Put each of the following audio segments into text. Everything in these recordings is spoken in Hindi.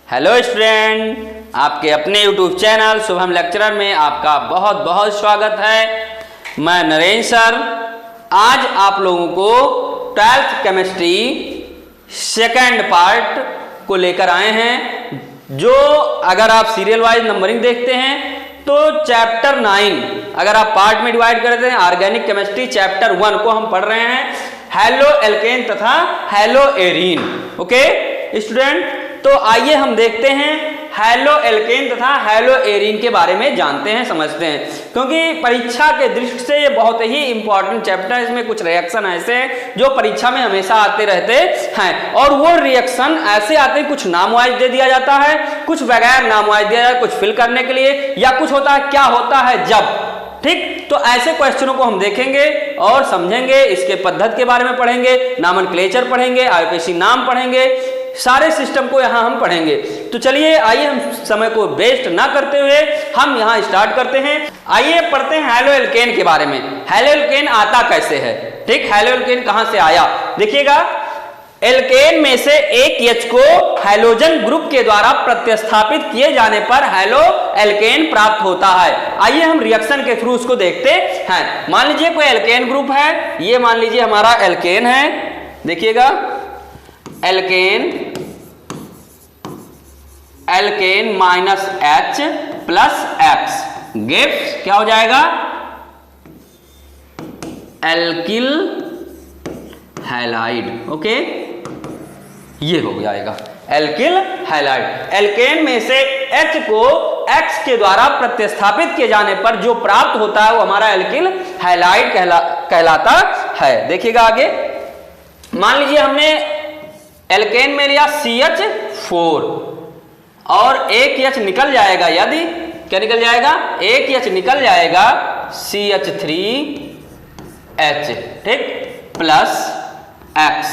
हेलो स्टूडेंट, आपके अपने यूट्यूब चैनल शुभम लेक्चरर में आपका बहुत बहुत स्वागत है। मैं नरेंद्र सर आज आप लोगों को 12th केमिस्ट्री सेकेंड पार्ट को लेकर आए हैं, जो अगर आप सीरियल वाइज नंबरिंग देखते हैं तो चैप्टर 9 अगर आप पार्ट में डिवाइड करते हैं, ऑर्गेनिक केमिस्ट्री चैप्टर 1 को हम पढ़ रहे हैं, हेलो एल्केन तथा हेलो एरीन। ओके स्टूडेंट, तो आइए हम देखते हैं हेलो एल्केन तथा हेलो एरीन के बारे में जानते हैं, समझते हैं, क्योंकि परीक्षा के दृष्टि से ये बहुत ही इंपॉर्टेंट चैप्टर है। इसमें कुछ रिएक्शन ऐसे हैं जो परीक्षा में हमेशा आते रहते हैं, और वो रिएक्शन ऐसे आते हैं, कुछ नाम वाइज दे दिया जाता है, कुछ बगैर नाम वाइज दिया जाता है, कुछ फिल करने के लिए, या कुछ होता है क्या होता है जब। ठीक, तो ऐसे क्वेश्चनों को हम देखेंगे और समझेंगे, इसके पद्धति के बारे में पढ़ेंगे, नॉमेनक्लेचर पढ़ेंगे, आईयूपीएसी नाम पढ़ेंगे, सारे सिस्टम को यहाँ हम पढ़ेंगे। तो चलिए आइए हम समय को वेस्ट ना करते हुए हम यहाँ स्टार्ट करते हैं। आइए पढ़ते हैं हेलो एल्केन के बारे में। हेलो एल्केन आता कैसे है? ठीक, हेलो एल्केन कहाँ से आया? देखिएगा, एल्केन में से एक H को हैलोजन ग्रुप के द्वारा प्रतिस्थापित किए जाने पर हेलो एल्केन प्राप्त होता है। आइए हम रिएक्शन के थ्रू उसको देखते हैं। मान लीजिए कोई एल्केन ग्रुप है, ये मान लीजिए हमारा एल्केन है, देखिएगा alkane minus H plus X gives क्या हो जाएगा? Alkyl halide. ओके, ये हो जाएगा एल्किल हैलाइड। एल्केन में से H को X के द्वारा प्रतिस्थापित किए जाने पर जो प्राप्त होता है वो हमारा एल्किल हैलाइड कहलाता है। देखिएगा आगे, मान लीजिए हमने एल्केन में लिया CH4 और एक H निकल जाएगा, यदि क्या निकल जाएगा? एक H निकल जाएगा CH3H, ठीक, प्लस X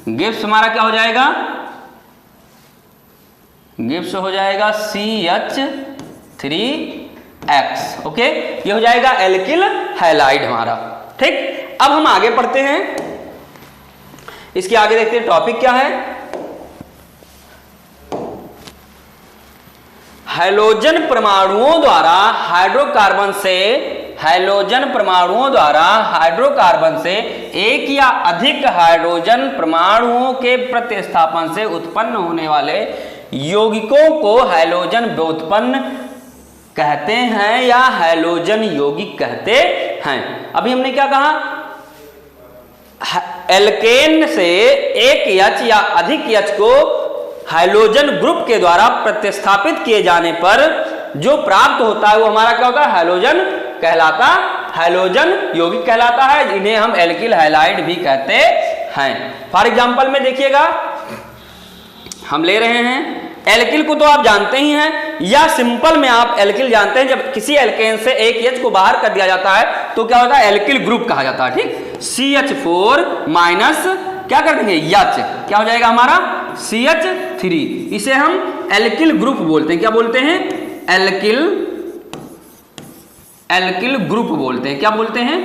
गिव्स हमारा क्या हो जाएगा? गिव्स हो जाएगा CH3X। ओके, ये हो जाएगा एल्किल हैलाइड हमारा। ठीक, अब हम आगे पढ़ते हैं, इसके आगे देखते हैं टॉपिक क्या है। हैलोजन परमाणुओं द्वारा हाइड्रोकार्बन से एक या अधिक हाइड्रोजन परमाणुओं के प्रतिस्थापन से उत्पन्न होने वाले यौगिकों को हैलोजन व्युत्पन्न कहते हैं या हैलोजन यौगिक कहते हैं। अभी हमने क्या कहा? एल्केन से एक H या अधिक H को हाइलोजन ग्रुप के द्वारा प्रतिस्थापित किए जाने पर जो प्राप्त होता है वो हमारा क्या होता है? हैलोजन कहलाता, हैलोजन यौगिक कहलाता है। इन्हें हम एल्किल हैलाइड भी कहते हैं। फॉर एग्जांपल में देखिएगा, हम ले रहे हैं एल्किल को, तो आप जानते ही हैं, या सिंपल में आप एल्किल जानते हैं, जब किसी एल्केन से एक H को बाहर कर दिया जाता है तो क्या होता है? एल्किल ग्रुप कहा जाता है। ठीक, CH4 माइनस क्या कर देंगे? H, क्या हो जाएगा हमारा? CH3। इसे हम एल्किल ग्रुप बोलते हैं। क्या बोलते हैं? एल्किल ग्रुप बोलते हैं। क्या बोलते हैं?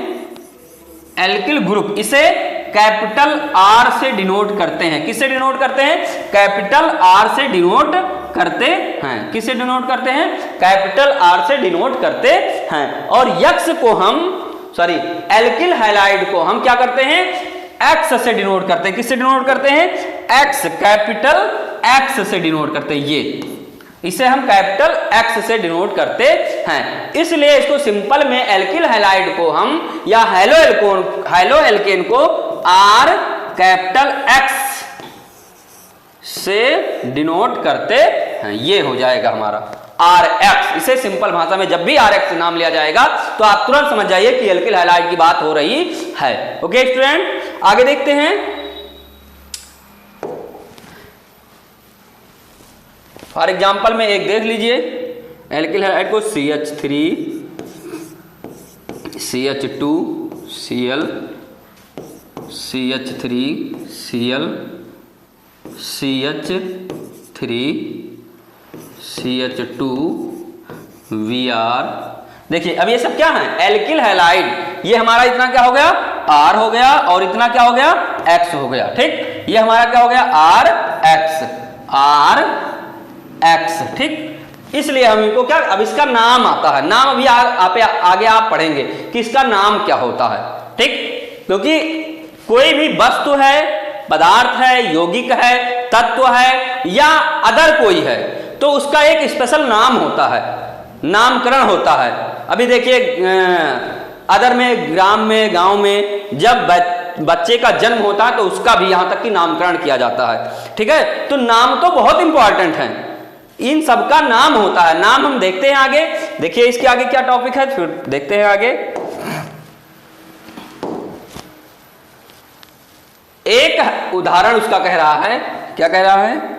Alkyl group. इसे कैपिटल R से डिनोट करते हैं। किससे डिनोट करते हैं? कैपिटल R से डिनोट करते हैं। किससे डिनोट करते हैं? कैपिटल R से डिनोट करते हैं। और X को हम एल्किल हैलाइड को हम क्या करते हैं? X से डिनोट करते हैं। किससे डिनोट करते हैं? X, कैपिटल X से डिनोट करते हैं। ये इसे हम कैपिटल X से डिनोट करते हैं। इसलिए इसको सिंपल में एल्किल हैलाइड को हम या हेलो एल्केन को R कैपिटल X से डिनोट करते हैं। ये हो जाएगा हमारा RX। इसे सिंपल भाषा में जब भी RX नाम लिया जाएगा तो आप तुरंत समझ जाइए कि एल्किल हैलाइड की बात हो रही है। ओके स्टूडेंट, आगे देखते हैं। फॉर एग्जांपल में एक देख लीजिए, एल्किल हैलाइड को CH3 CH2 Cl CH3 Cl CH3 CH2 Vr। देखिए अब ये सब क्या है? Alkyl halide. ये हमारा इतना क्या हो गया? R हो गया, और इतना क्या हो गया? X हो गया। ठीक, ये हमारा क्या हो गया? RX। R X, ठीक। इसलिए हम इनको क्या, अब इसका नाम आता है, नाम अभी आगे आप पढ़ेंगे कि इसका नाम क्या होता है, ठीक। क्योंकि कोई भी वस्तु है, पदार्थ है, यौगिक है, तत्व है या अदर कोई है, तो उसका एक स्पेशल नाम होता है, नामकरण होता है। अभी देखिए अदर में, ग्राम में, गांव में जब बच्चे का जन्म होता है तो उसका भी यहां तक कि नामकरण किया जाता है, ठीक है। तो नाम तो बहुत इंपॉर्टेंट है, इन सबका नाम होता है। नाम हम देखते हैं आगे, देखिए इसके आगे क्या टॉपिक है, फिर देखते हैं आगे। एक उदाहरण उसका कह रहा है, क्या कह रहा है,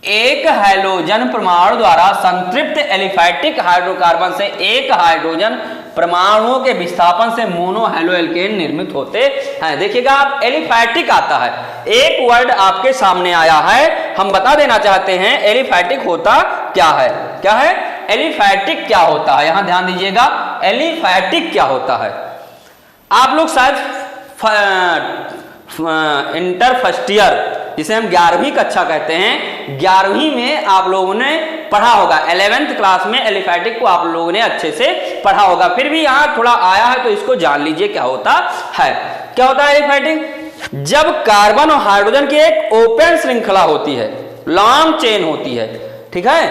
एक हैलोजन परमाणु द्वारा संतृप्त एलिफैटिक हाइड्रोकार्बन से एक हाइड्रोजन परमाणुओं के विस्थापन से मोनो हैलोएल्केन निर्मित होते हैं। देखिएगा आप, एलिफैटिक आता है, एक वर्ड आपके सामने आया है, हम बता देना चाहते हैं एलिफैटिक होता क्या है। क्या है एलिफैटिक, क्या होता है, यहां ध्यान दीजिएगा, एलिफैटिक क्या होता है। आप लोग शायद इंटर फर्स्ट ईयर, जिसे हम 11वीं कक्षा कहते हैं, 11वीं में आप लोगों ने पढ़ा होगा, 11th क्लास में एलिफैटिक को आप लोगों ने अच्छे से पढ़ा होगा। फिर भी यहाँ थोड़ा आया है तो इसको जान लीजिए क्या होता है। क्या होता है एलिफैटिक, जब कार्बन और हाइड्रोजन की एक ओपन श्रृंखला होती है, लॉन्ग चेन होती है, ठीक है,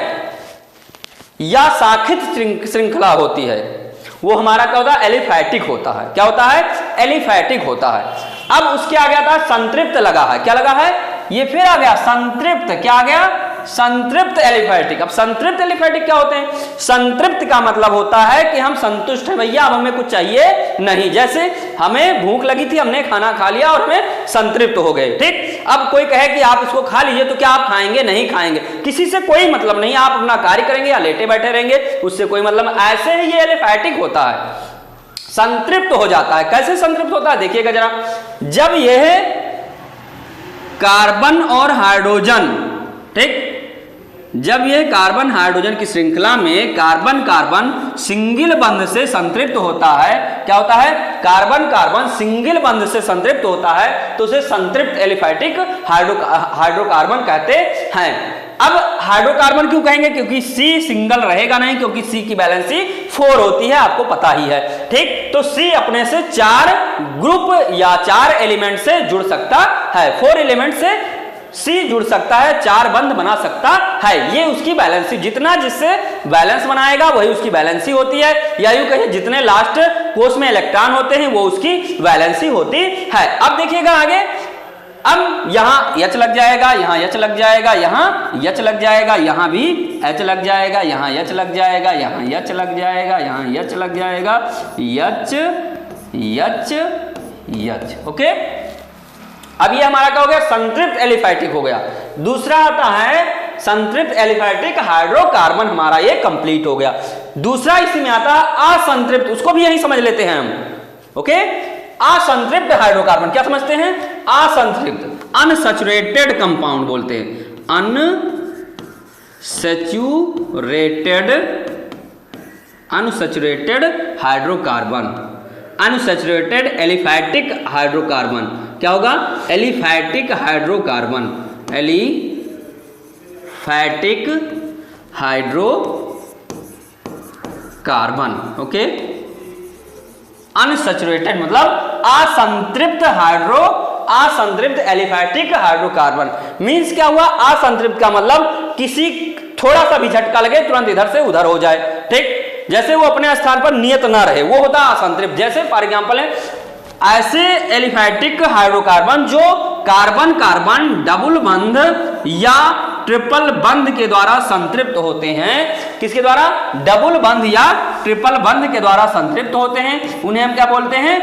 या शाखित श्रृंखला होती है, वो हमारा क्या होता है, एलिफैटिक होता है। क्या होता है, एलिफैटिक होता है। अब उसके आ गया था संतृप्त लगा है, क्या लगा है, ये फिर आ गया संतृप्त, क्या आ गया, संतृप्त एलिफैटिक। अब संतृप्त एलिफैटिक क्या होते हैं, संतृप्त का मतलब होता है कि हम संतुष्ट हैं भैया, अब हमें कुछ चाहिए नहीं, जैसे हमें भूख लगी थी, हमने खाना खा लिया और हमें संतृप्त हो गए, ठीक। अब कोई कहे कि आप इसको खा लीजिए, तो क्या आप खाएंगे, नहीं खाएंगे, किसी से कोई मतलब नहीं, आप अपना कार्य करेंगे या लेटे बैठे रहेंगे, उससे कोई मतलब। ऐसे ही ये एलिफैटिक होता है, संतृप्त हो जाता है। कैसे संतृप्त होता है देखिएगा जरा, जब यह कार्बन और हाइड्रोजन, ठीक, जब यह कार्बन हाइड्रोजन की श्रृंखला में कार्बन कार्बन सिंगल बंध से संतृप्त होता है, क्या होता है, कार्बन कार्बन सिंगल बंध से संतृप्त होता है, तो उसे संतृप्त एलिफैटिक हाइड्रोकार्बन कहते हैं। अब हाइड्रोकार्बन क्यों कहेंगे, क्योंकि C सिंगल रहेगा नहीं, क्योंकि C की वैलेंसी 4 होती है, आपको पता ही है, ठीक। तो C अपने से 4 ग्रुप या 4 एलिमेंट से जुड़ सकता है, 4 एलिमेंट से C जुड़ सकता है, 4 बंध बना सकता है, ये उसकी बैलेंसी, जितना जिससे बैलेंस बनाएगा वही उसकी बैलेंसी होती है, या यूं कहिए जितने लास्ट कोष में इलेक्ट्रॉन होते हैं वो उसकी बैलेंसी होती है। अब देखिएगा आगे, अब यहां H लग जाएगा, यहां H लग जाएगा, यहां H लग जाएगा, यहां भी H लग जाएगा, यहां H लग जाएगा, यहां H लग जाएगा, यहां H लग जाएगा, H, ओके। अब ये हमारा क्या हो गया, संतृप्त एलिफैटिक हो गया। दूसरा आता है संतृप्त एलिफैटिक हाइड्रोकार्बन, हमारा ये कंप्लीट हो गया। दूसरा इसी में आता है असंतृप्त, उसको भी यही समझ लेते हैं हम, ओके। असंतृप्त हाइड्रोकार्बन क्या समझते हैं, असंतृप्त, अनसैचुरेटेड कंपाउंड बोलते हैं, unsaturated hydrocarbon, unsaturated aliphatic hydrocarbon. क्या होगा, aliphatic hydrocarbon, aliphatic hydrocarbon, okay. Unsaturated मतलब असंतृप्त एलिफैटिक हाइड्रोकार्बन। मींस क्या हुआ, असंतृप्त का मतलब किसी थोड़ा सा भी झटका लगे तुरंत इधर से उधर हो जाए, ठीक, जैसे वो अपने स्थान पर नियत ना रहे, वो होता है असंतृप्त। जैसे फॉर एग्जांपल है ऐसे एलिफैटिक हाइड्रोकार्बन जो कार्बन कार्बन डबल बंध या ट्रिपल बंध के द्वारा संतृप्त होते हैं, किसके द्वारा, डबल बंध या ट्रिपल बंध के द्वारा संतृप्त होते हैं, उन्हें हम क्या बोलते हैं,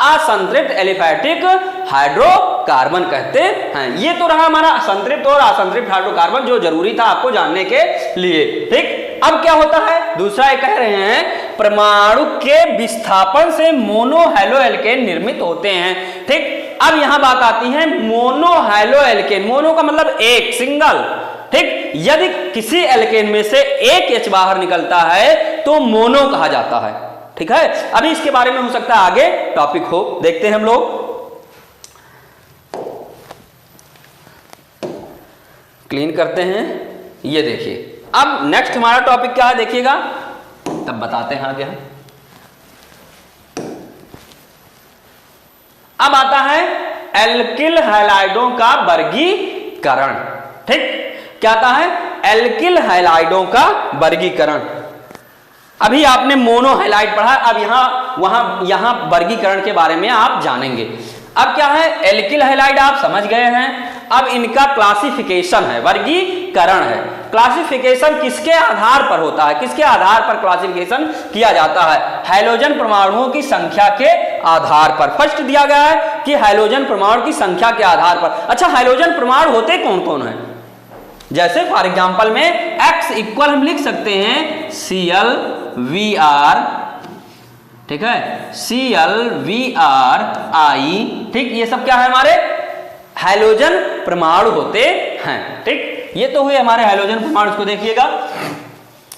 असंतृप्त एलिफैटिक हाइड्रोकार्बन कहते हैं। ये तो रहा हमारा संतृप्त और असंतृप्त हाइड्रोकार्बन जो जरूरी था आपको जानने के लिए, ठीक। अब क्या होता है, दूसरा ये कह रहे हैं परमाणु के विस्थापन से मोनो हैलोएल्केन निर्मित होते हैं, ठीक। अब यहां बात आती है मोनो हैलोएल्केन, मोनो का मतलब एक, सिंगल, ठीक। यदि किसी एल्केन में से एक H बाहर निकलता है तो मोनो कहा जाता है, ठीक है। अभी इसके बारे में हो सकता है आगे टॉपिक हो, देखते हैं हम लोग। क्लीन करते हैं। ये देखिए, अब नेक्स्ट हमारा टॉपिक क्या है देखिएगा, तब बताते हैं आगे हम। अब आता है एल्किल हैलाइडों का वर्गीकरण। ठीक, क्या आता है? एल्किल हैलाइडों का वर्गीकरण। अभी आपने मोनो हैलाइड पढ़ा, अब यहां वर्गीकरण के बारे में आप जानेंगे। अब क्या है? एल्किल हैलाइड आप समझ गए हैं। अब इनका क्लासिफिकेशन है, वर्गीकरण है। क्लासिफिकेशन किसके आधार पर होता है? किसके आधार पर क्लासिफिकेशन किया जाता है? हैलोजन परमाणुओं की संख्या के आधार पर। फर्स्ट दिया गया है कि हैलोजन परमाणु की संख्या के आधार पर। अच्छा, हैलोजन परमाणु होते कौन कौन है? जैसे फॉर एग्जांपल में X इक्वल हम लिख सकते हैं ClVr, ठीक है, ClVrI, ठीक, ये सब क्या है? हमारे हैलोजन परमाणु होते हैं। ठीक, ये तो हुए हमारे हैलोजन परमाणु, इसको देखिएगा।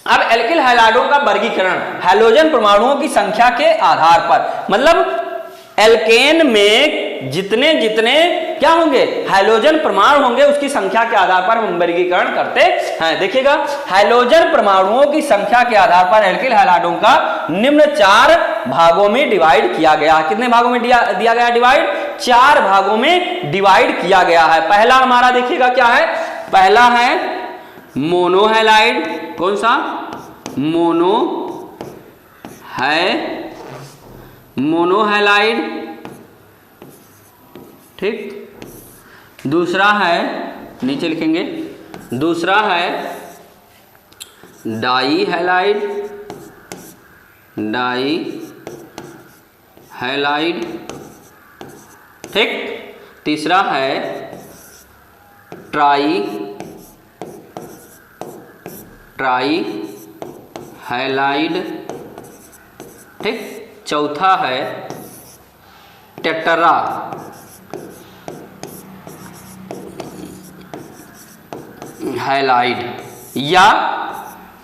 अब एल्किल हैलाइडों का वर्गीकरण हैलोजन परमाणुओं की संख्या के आधार पर, मतलब एल्केन में जितने जितने क्या होंगे? हैलोजन परमाणु होंगे, उसकी संख्या के आधार पर हम वर्गीकरण करते हैं। देखिएगा, हैलोजन परमाणुओं की संख्या के आधार पर एल्किल हैलाइडों का निम्न 4 भागों में डिवाइड किया गया। कितने भागों में दिया गया डिवाइड? 4 भागों में डिवाइड किया गया है। पहला हमारा देखिएगा क्या है? पहला है मोनोहैलाइड। कौन सा? मोनोहैलाइड, ठीक। दूसरा है, नीचे लिखेंगे, दूसरा है डाईहैलाइड, ठीक। तीसरा है ट्राईहैलाइड, ठीक। चौथा है टेट्राहैलाइड, या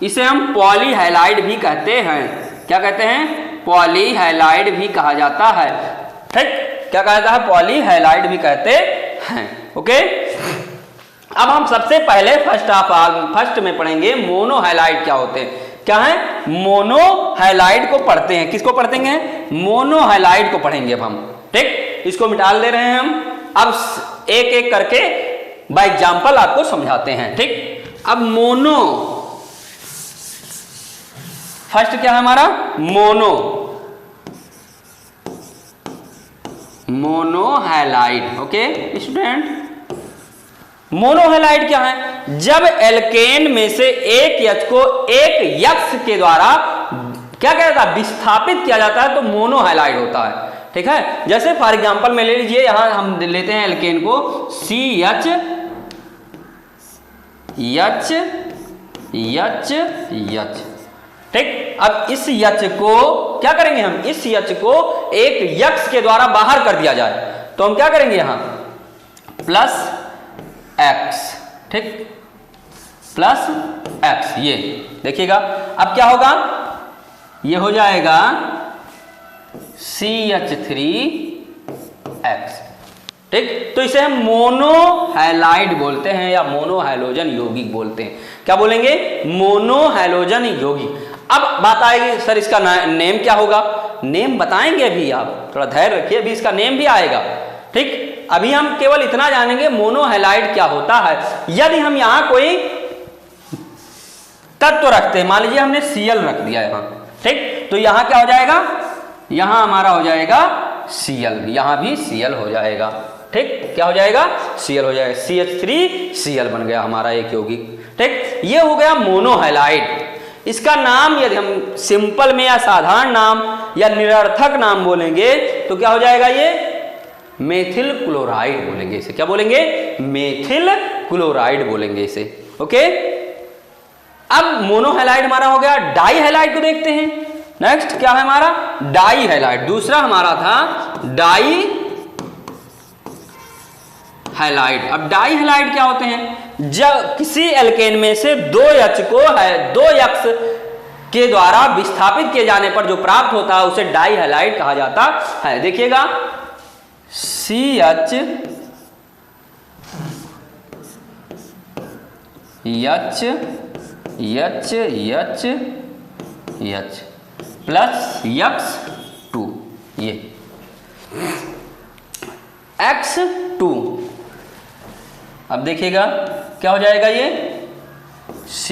इसे हम पॉलीहैलाइड भी कहते हैं। क्या कहते हैं? पॉलीहैलाइड भी कहा जाता है। ठीक, क्या कहा जाता है? पॉलीहैलाइड भी कहते हैं। ओके, अब हम सबसे पहले फर्स्ट में पढ़ेंगे मोनोहैलाइड क्या होते हैं। क्या है? मोनोहैलाइड को पढ़ते हैं। किसको पढ़ेंगे? मोनोहैलाइड को पढ़ेंगे अब हम। ठीक, इसको मिटाल दे रहे हैं हम। अब एक एक करके बाय एग्जांपल आपको समझाते हैं। ठीक, अब फर्स्ट क्या है हमारा? मोनोहैलाइड। ओके स्टूडेंट, मोनोहैलाइड क्या है? जब एल्केन में से एक H को एक X के द्वारा क्या कहता है? विस्थापित किया जाता है, तो मोनोहैलाइड होता है। ठीक है, जैसे फॉर एग्जांपल में ले लीजिए, यहां हम लेते हैं एल्केन को CH, ठीक। अब इस H को क्या करेंगे हम? इस H को एक X के द्वारा बाहर कर दिया जाए, तो हम क्या करेंगे? यहां +X, ठीक, +X। ये देखिएगा, अब क्या होगा? ये हो जाएगा CH3X, ठीक। तो इसे हम मोनोहैलाइड बोलते हैं या मोनोहैलोजन यौगिक बोलते हैं। क्या बोलेंगे? मोनोहैलोजन यौगिक। अब बात आएगी, सर इसका नेम क्या होगा? नेम बताएंगे अभी, आप थोड़ा धैर्य रखिए, अभी इसका नेम भी आएगा। ठीक, अभी हम केवल इतना जानेंगे मोनोहैलाइड क्या होता है। यदि हम यहां कोई तत्व रखते हैं, मान लीजिए हमने Cl रख दिया यहां, ठीक, तो यहां क्या हो जाएगा? यहां हमारा हो जाएगा Cl, यहां भी Cl हो जाएगा। ठीक, क्या हो जाएगा? Cl हो जाएगा। CH3Cl बन गया हमारा एक यौगिक। ठीक, ये हो गया मोनोहैलाइड। इसका नाम यदि हम सिंपल में या साधारण नाम या निरर्थक नाम बोलेंगे तो क्या हो जाएगा? ये मेथिल क्लोराइड बोलेंगे इसे। क्या बोलेंगे? मेथिल क्लोराइड बोलेंगे इसे। ओके, अब मोनोहैलाइड हमारा हो गया। डाईहैलाइड को देखते हैं। नेक्स्ट क्या है हमारा? डाईहैलाइड। दूसरा हमारा था डाईहैलाइड। अब डाईहैलाइड क्या होते हैं? जब किसी एल्केन में से 2H को 2X के द्वारा विस्थापित किए जाने पर जो प्राप्त होता है उसे डाईहैलाइड कहा जाता है। देखिएगा, CH H H H H plus X2, ये X2। अब देखिएगा क्या हो जाएगा, ये C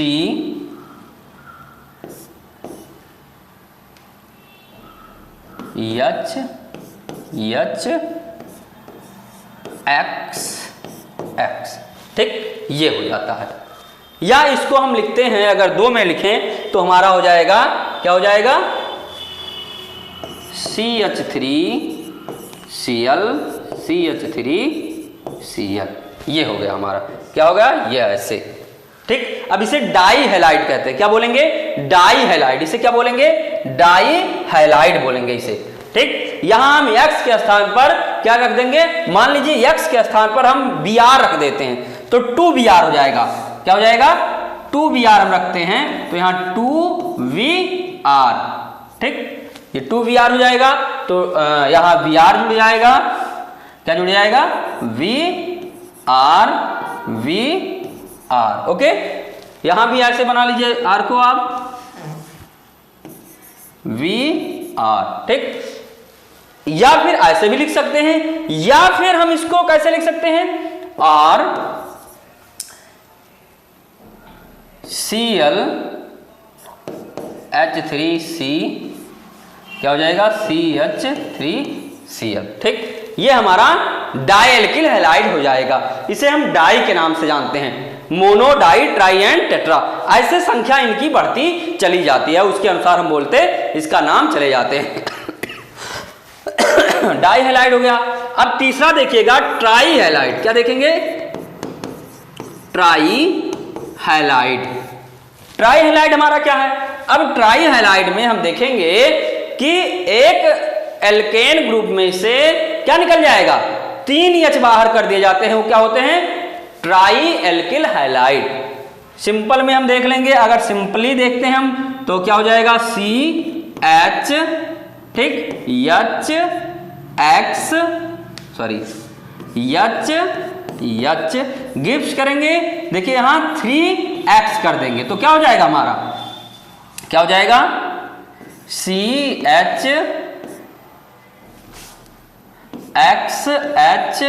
H H x x, ठीक, ये हो जाता है। या इसको हम लिखते हैं, अगर 2 में लिखें तो हमारा हो जाएगा, क्या हो जाएगा, CH3Cl CH3Cl, ये हो गया हमारा, क्या होगा, ये ऐसे, ठीक। अब इसे डाई हैलाइड कहते हैं, क्या बोलेंगे, डाई हैलाइड, इसे क्या बोलेंगे, डाई हैलाइड बोलेंगे इसे, ठीक। यहां हम X के स्थान पर क्या रख देंगे, मान लीजिए X के स्थान पर हम Br रख देते हैं तो 2Br हो जाएगा, क्या हो जाएगा, 2Br हम रखते हैं तो यहां 2Vr, ठीक, ये 2Vr हो जाएगा तो यहां Vr जुड़ जाएगा, क्या जुड़ जाएगा, Vr, ओके। यहां भी ऐसे बना लीजिए R को आप, Vr, ठीक। या फिर ऐसे भी लिख सकते हैं, या फिर हम इसको कैसे लिख सकते हैं, R Cl H3C, क्या हो जाएगा, CH3Cl, ठीक। ये हमारा डाइएल्किल हैलाइड हो जाएगा, इसे हम डाई के नाम से जानते हैं, mono, di, tri and tetra, ऐसे संख्या इनकी बढ़ती चली जाती है, उसके अनुसार हम बोलते इसका नाम चले जाते हैं। डाई हैलाइड हो गया। अब तीसरा देखिएगा ट्राई हैलाइड, क्या देखेंगे, ट्राई हैलाइड। ट्राई हैलाइड हमारा क्या है, अब ट्राई हैलाइड में हम देखेंगे कि एक एल्केन ग्रुप में से क्या निकल जाएगा, 3 H बाहर कर दिए जाते हैं, वो क्या होते हैं, ट्राई एल्किल हैलाइड। सिंपल में हम देख लेंगे, अगर सिंपली देखते हैं हम तो क्या हो जाएगा, CH, ठीक, H गिफ्ट करेंगे, देखिए यहां 3X कर देंगे तो क्या हो जाएगा हमारा, क्या हो जाएगा, CH XH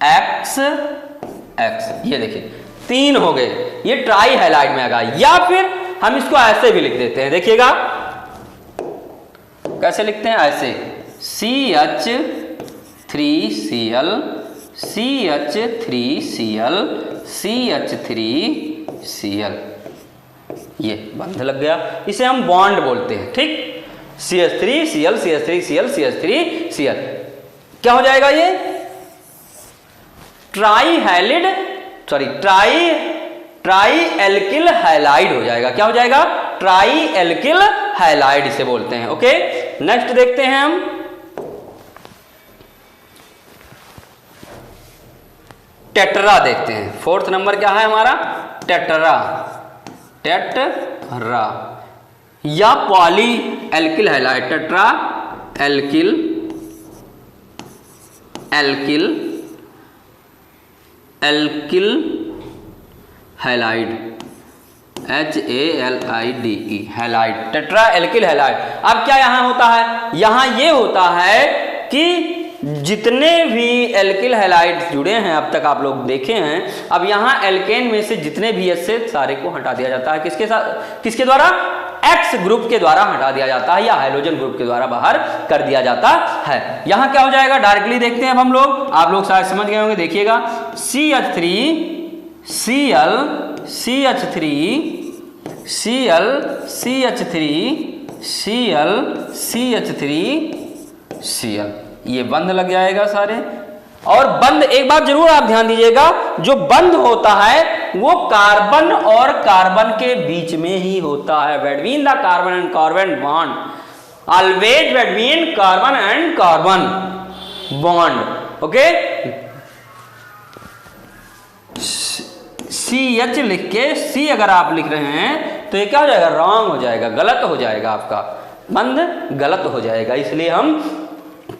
XX, ये देखिए 3 हो गए, ये ट्राई हैलाइड में आएगा। या फिर हम इसको ऐसे भी लिख देते हैं, देखिएगा कैसे लिखते हैं, ऐसे CH3Cl CH3Cl CH3Cl, ये बंध लग गया, इसे हम बॉन्ड बोलते हैं, ठीक। CH3Cl CH3Cl CH3Cl, क्या हो जाएगा, ये ट्राई एल्किल हैलाइड हो जाएगा, क्या हो जाएगा, ट्राई एल्किल हैलाइड इसे बोलते हैं, ओके। नेक्स्ट देखते हैं हम टेट्रा देखते हैं, 4th नंबर क्या है हमारा, टेट्रा या poly alkyl halide, tetra alkyl halide, HALIDE halide, tetra alkyl halide. अब क्या यहां होता है, यहां ये होता है कि जितने भी एल्किल हैलाइड्स जुड़े हैं अब तक आप लोग देखे हैं, अब यहाँ एल्केन में से जितने भी H से सारे को हटा दिया जाता है, किसके साथ, किसके द्वारा, X ग्रुप के द्वारा हटा दिया जाता है या हाइड्रोजन ग्रुप के द्वारा बाहर कर दिया जाता है। यहाँ क्या हो जाएगा, डायरेक्टली देखते हैं अब हम लोग, आप लोग शायद समझ गए होंगे, देखिएगा CH3Cl CH3Cl, ये बंध लग जाएगा सारे। और बंध, एक बात जरूर आप ध्यान दीजिएगा, जो बंध होता है वो कार्बन और कार्बन के बीच में ही होता है, between the carbon and carbon bond, always between carbon and carbon bond, okay. CH लिख के C अगर आप लिख रहे हैं तो ये क्या हो जाएगा, रॉन्ग हो जाएगा, गलत हो जाएगा, आपका बंध गलत हो जाएगा, इसलिए हम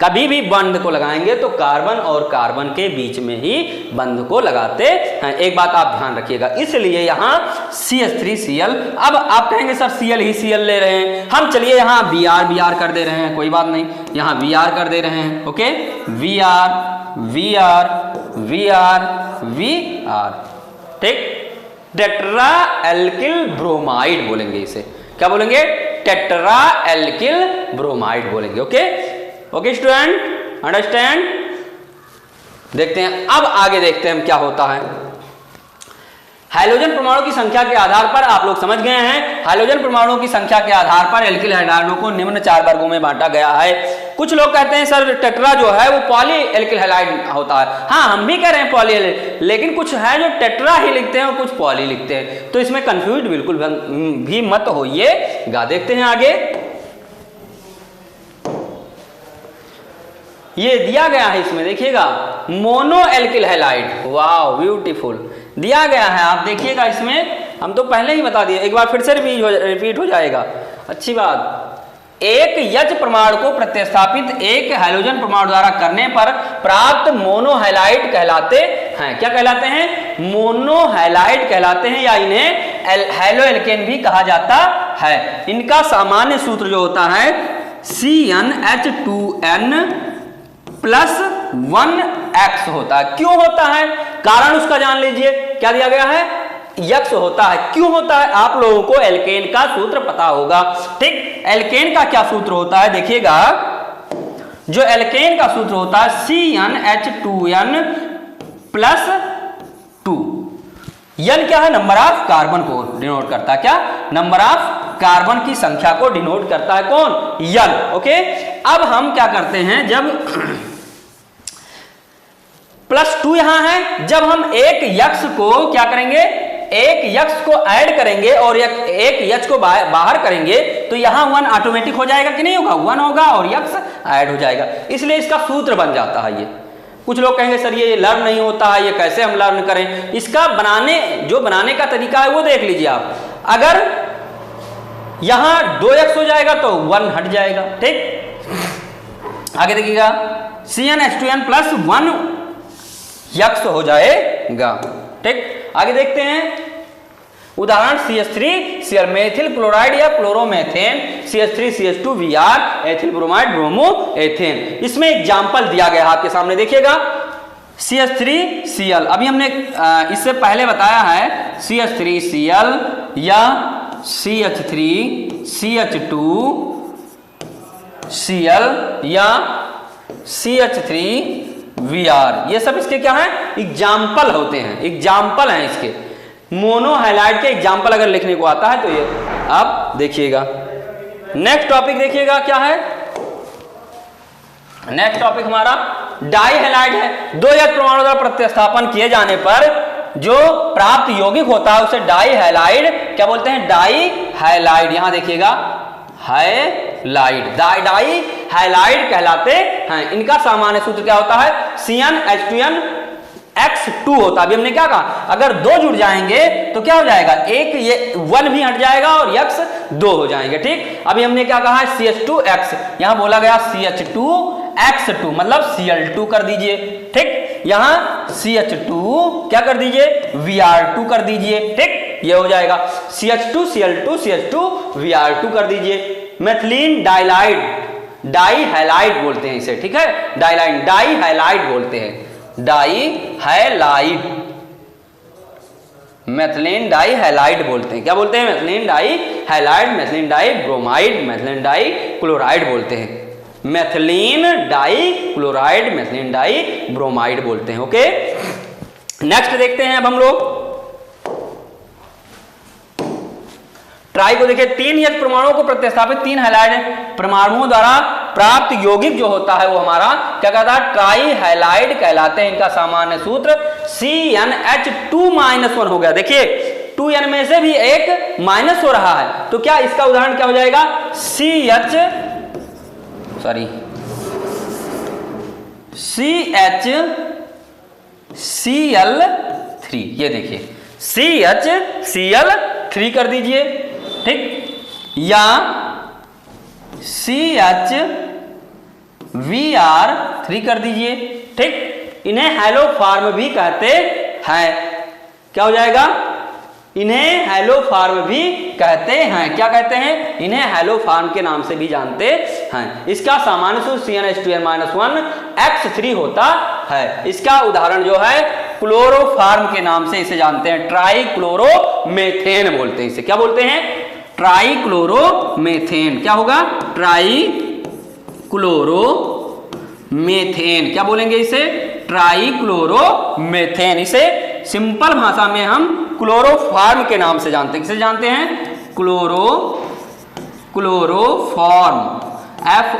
कभी भी बंध को लगाएंगे तो कार्बन और कार्बन के बीच में ही बंध को लगाते हैं, एक बात आप ध्यान रखिएगा। इसलिए यहाँ CH3Cl, अब आप कहेंगे सर Cl ही Cl ले रहे हैं हम, चलिए यहाँ Br कर दे रहे हैं, कोई बात नहीं, यहाँ Vr कर दे रहे हैं, okay, Vr Vr Vr Vr, ठीक, टेट्रा एल्किल ब्रोमाइड बोलेंगे इसे, क्या बोलेंगे, टेट्रा एल्किल ब्रोमाइड बोलेंगे, ओके ओके स्टूडेंट, अंडरस्टैंड। देखते हैं अब आगे, देखते हैं क्या होता है। हाइड्रोजन परमाणु की संख्या के आधार पर आप लोग समझ गए हैं, हाइड्रोजन परमाणुओं की संख्या के आधार पर एल्किल हाइड्राइडों को निम्न 4 वर्गों में बांटा गया है। कुछ लोग कहते हैं सर टेट्रा जो है वो पॉली एल्किल हाइड्राइड होता है, हाँ हम भी कह रहे हैं पॉली, लेकिन कुछ है जो टेट्रा ही लिखते हैं और कुछ पॉली लिखते हैं, तो इसमें कंफ्यूज बिल्कुल भी मत होइएगा। देखते हैं आगे, ये दिया गया है इसमें, देखिएगा मोनो एल्किल हैलाइड, वाह ब्यूटीफुल दिया गया है, आप देखिएगा इसमें, हम तो पहले ही बता दिए, एक बार फिर से रिपीट हो जाएगा, अच्छी बात। एक यच परमाणु को प्रतिस्थापित एक हाइड्रोजन परमाणु द्वारा करने पर प्राप्त मोनोहैलाइड कहलाते हैं, क्या कहलाते हैं, मोनोहैलाइड कहलाते हैं, या इन्हें हैलोएल्केन भी कहा जाता है। इनका सामान्य सूत्र जो होता है CnH2n + 1x होता है। क्यों होता है, कारण उसका जान लीजिए, क्या दिया गया है, यक्स होता है। क्यों होता है, आप लोगों को एल्केन का सूत्र पता होगा, ठीक, एल्केन का क्या सूत्र होता है, देखिएगा, जो एल्केन का सूत्र होता है CnH2n + 2, n क्या है, नंबर ऑफ कार्बन को डिनोट करता है, क्या, नंबर ऑफ कार्बन की संख्या को डिनोट करता है कौन, n, ओके। अब हम क्या करते हैं, जब +2 यहां है, जब हम एक यक्स को क्या करेंगे, एक यक्स को ऐड करेंगे और एक यक्स को बाहर करेंगे, तो यहां 1 ऑटोमेटिक हो जाएगा कि नहीं होगा, 1 होगा और यक्स ऐड हो जाएगा, इसलिए इसका सूत्र बन जाता है ये। कुछ लोग कहेंगे सर ये लर्न नहीं होता है, ये कैसे हम लर्न करें, इसका बनाने का तरीका है वो देख लीजिए आप। अगर यहां 2x हो जाएगा तो 1 हट जाएगा, ठीक, आगे देखिएगा CnH2n + 1 यक्स हो जाएगा, ठीक। आगे देखते हैं उदाहरण CH3Cl मेथिल क्लोराइड या क्लोरोमेथेन, CH3CH2Br एथिल ब्रोमाइड ब्रोमोएथेन। इसमें एग्जांपल दिया गया है आपके सामने, देखिएगा CH3Cl, अभी हमने इससे पहले बताया है CH3Cl या CH3CH2Cl या CH3Br, ये सब इसके क्या है, एग्जाम्पल होते हैं, एग्जाम्पल हैं इसके। मोनोहैलाइड के एग्जाम्पल अगर लिखने को आता है तो ये आप देखिएगा। नेक्स्ट टॉपिक देखिएगा क्या है, नेक्स्ट टॉपिक हमारा डाइहैलाइड है। 2 यौगिक परमाणु द्वारा प्रतिस्थापन किए जाने पर जो प्राप्त यौगिक होता है उसे डाइहैलाइड क्या बोलते हैं, डाइहैलाइड, यहां देखिएगा हैलाइड, डाइहैलाइड कहलाते हैं। इनका सामान्य सूत्र क्या होता है, CnH2n X2 होता है। अभी हमने क्या कहा, अगर 2 जुड़ जाएंगे तो क्या हो जाएगा, एक ये 1 भी हट जाएगा और x 2 हो जाएंगे, ठीक। अभी हमने क्या कहा है CH2X, यहां बोला गया CH2X2 मतलब Cl2 कर दीजिए, ठीक। यहां CH2 क्या कर दीजिए, Vr2 कर दीजिए, ठीक, ये हो जाएगा CH2 Cl2 CH2 Vr2 कर दीजिए। मेथिलीन डाइलाइड, डाइहैलाइड बोलते हैं इसे, ठीक है, डाइहैलाइड बोलते हैं, डाइहैलाइड, मेथिलीन डाइहैलाइड बोलते हैं, क्या बोलते हैं, methylene dihalide, methylene dibromide, methylene dichloride बोलते हैं, मेथिलीन डाइक्लोराइड, मेथिलीन डाइब्रोमाइड बोलते हैं, ओके। नेक्स्ट देखते हैं अब हम लोग ट्राई को, देखिए 3 यौगिक परमाणुओं को प्रतिस्थापित 3 हैलाइड परमाणुओं द्वारा प्राप्त यौगिक जो होता है वो हमारा क्या कहता है, ट्राइहैलाइड कहलाते हैं। इनका सामान्य सूत्र CnH2-1 हो गया, देखिए 2n में से भी एक माइनस हो रहा है, तो क्या इसका उदाहरण क्या हो जाएगा, CHCl3, ये देखिए CHCl3 कर दीजिए, ठीक, या CHCl4 Vr3 कर दीजिए। ठीक, इन्हें हैलो फॉर्म भी कहते हैं। क्या हो जाएगा? इन्हें हैलो फॉर्म भी कहते हैं। क्या कहते हैं? इन्हें हैलो फॉर्म के नाम से भी जानते हैं। इसका सामान्य सूत्र CnH2n-1 X3 होता है। इसका उदाहरण जो है क्लोरोफॉर्म के नाम से इसे जानते हैं, ट्राइक्लोरोमेथेन बोलते हैं इसे। क्या बोलते हैं? ट्राइक्लोरोमेथेन। क्या होगा? ट्राइक्लोरोमेथेन। क्या बोलेंगे इसे? ट्राइक्लोरोमेथेन। इसे सिंपल भाषा में हम क्लोरोफॉर्म के नाम से जानते हैं। किसे जानते हैं? क्लोरोफॉर्म,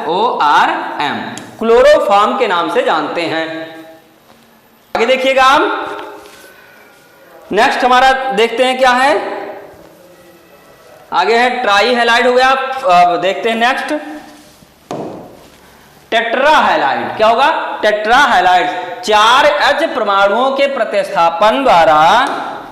FORM, क्लोरोफॉर्म के नाम से जानते हैं। आगे देखिएगा, आप नेक्स्ट हमारा देखते हैं क्या है। आगे है ट्राई हैलाइड हो गया। अब देखते हैं नेक्स्ट टेट्रा हैलाइड। क्या होगा? टेट्रा हैलाइड 4H परमाणुओं के प्रतिस्थापन द्वारा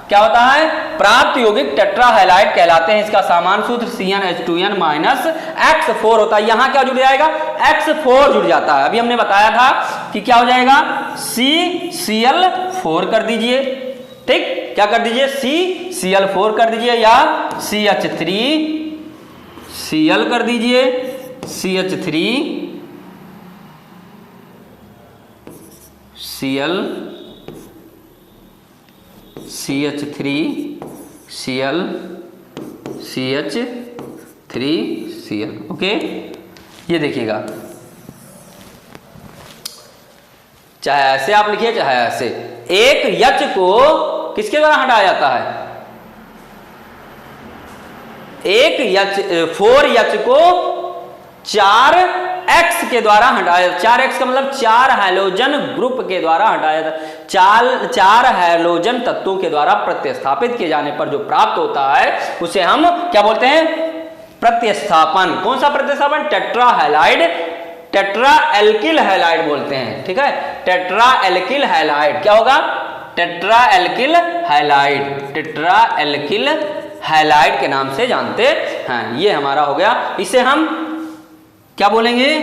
क्या होता है? प्राप्त यौगिक टेट्रा हैलाइड कहलाते हैं। इसका सामान्य सूत्र CnH2n-X4 होता है। यहां क्या जुड़ जाएगा? X4 जुड़ जाता है। अभी हमने बताया था कि क्या हो जाएगा? CCl4 कर दीजिए। ठीक, क्या कर दीजिए? CCl4 कर दीजिए, या CH3Cl कर दीजिए, CH3Cl, CH3Cl। ओके, ये देखिएगा, चाहे ऐसे आप लिखिए चाहे ऐसे। एक H को किसके द्वारा हटाया जाता है? एक H4H को 4X के द्वारा हटाया। 4X का मतलब 4 हैलोजन ग्रुप के द्वारा हटाया जाता। 4 हैलोजन तत्वों के द्वारा प्रतिस्थापित किए जाने पर जो प्राप्त होता है उसे हम क्या बोलते हैं? प्रतिस्थापन। कौन सा प्रतिस्थापन? Tetra halide, tetra alkyl halide बोलते हैं। ठीक है, टेट्रा एल्किल हैलाइड। क्या होगा? Tetra alkyl halide, tetra alkyl halide के नाम से जानते हैं। ये हमारा हो गया। इसे हम क्या बोलेंगे?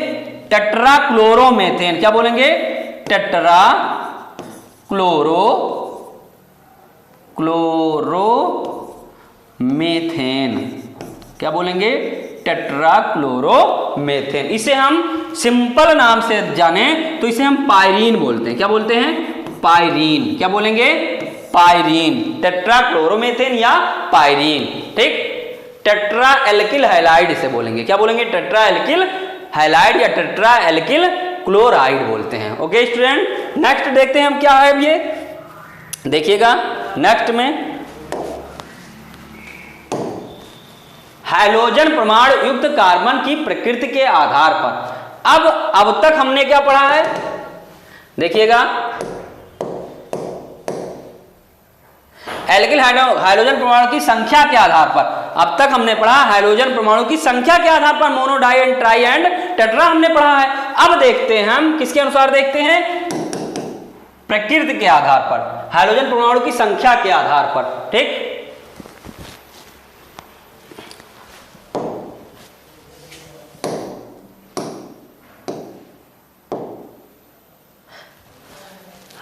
Tetra chloromethane. क्या बोलेंगे? Tetra chloromethane. क्या बोलेंगे? Tetra chloromethane. इसे हम सिंपल नाम से जाने तो इसे हम पायरीन बोलते हैं। क्या बोलते हैं? पायरीन। क्या बोलेंगे? पायरीन, टेट्रा क्लोरोमेथेन या पायरीन। ठीक, टेट्रा एल्किल हैलाइड इसे बोलेंगे। क्या बोलेंगे? टेट्रा एल्किल हैलाइड या टेट्रा एल्किल क्लोराइड बोलते हैं। ओके स्टूडेंट, नेक्स्ट देखते हैं हम क्या है। ये देखिएगा, नेक्स्ट में हैलोजन परमाणु युक्त कार्बन की प्रकृति के आधार पर। अब तक हमने क्या पढ़ा है? देखिएगा, एल्किल हाइड्रोजन परमाणु की संख्या के आधार पर। अब तक हमने पढ़ा हाइड्रोजन परमाणु की संख्या के आधार पर mono, di and tri and tetra हमने पढ़ा है। अब देखते हैं हम किसके अनुसार देखते हैं? प्रकृति के आधार पर, हाइड्रोजन परमाणु की संख्या के आधार पर। ठीक,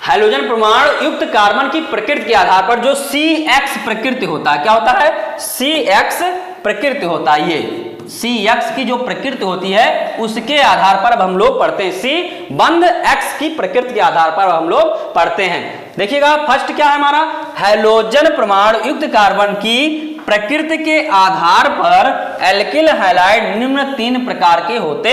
हाइड्रोजन परमाणु युक्त कार्बन की प्रकृति के आधार पर जो CX प्रकृति होता है। क्या होता है? CX प्रकृति होता है। ये CX की जो प्रकृति होती है उसके आधार पर अब हम लोग पढ़ते हैं। C बंध X की प्रकृति के आधार पर हम लोग पढ़ते हैं। देखिएगा, फर्स्ट क्या है हमारा? हैलोजन परमाणु युक्त कार्बन की प्रकृति के आधार पर एल्किल हैलाइड निम्न 3 प्रकार के होते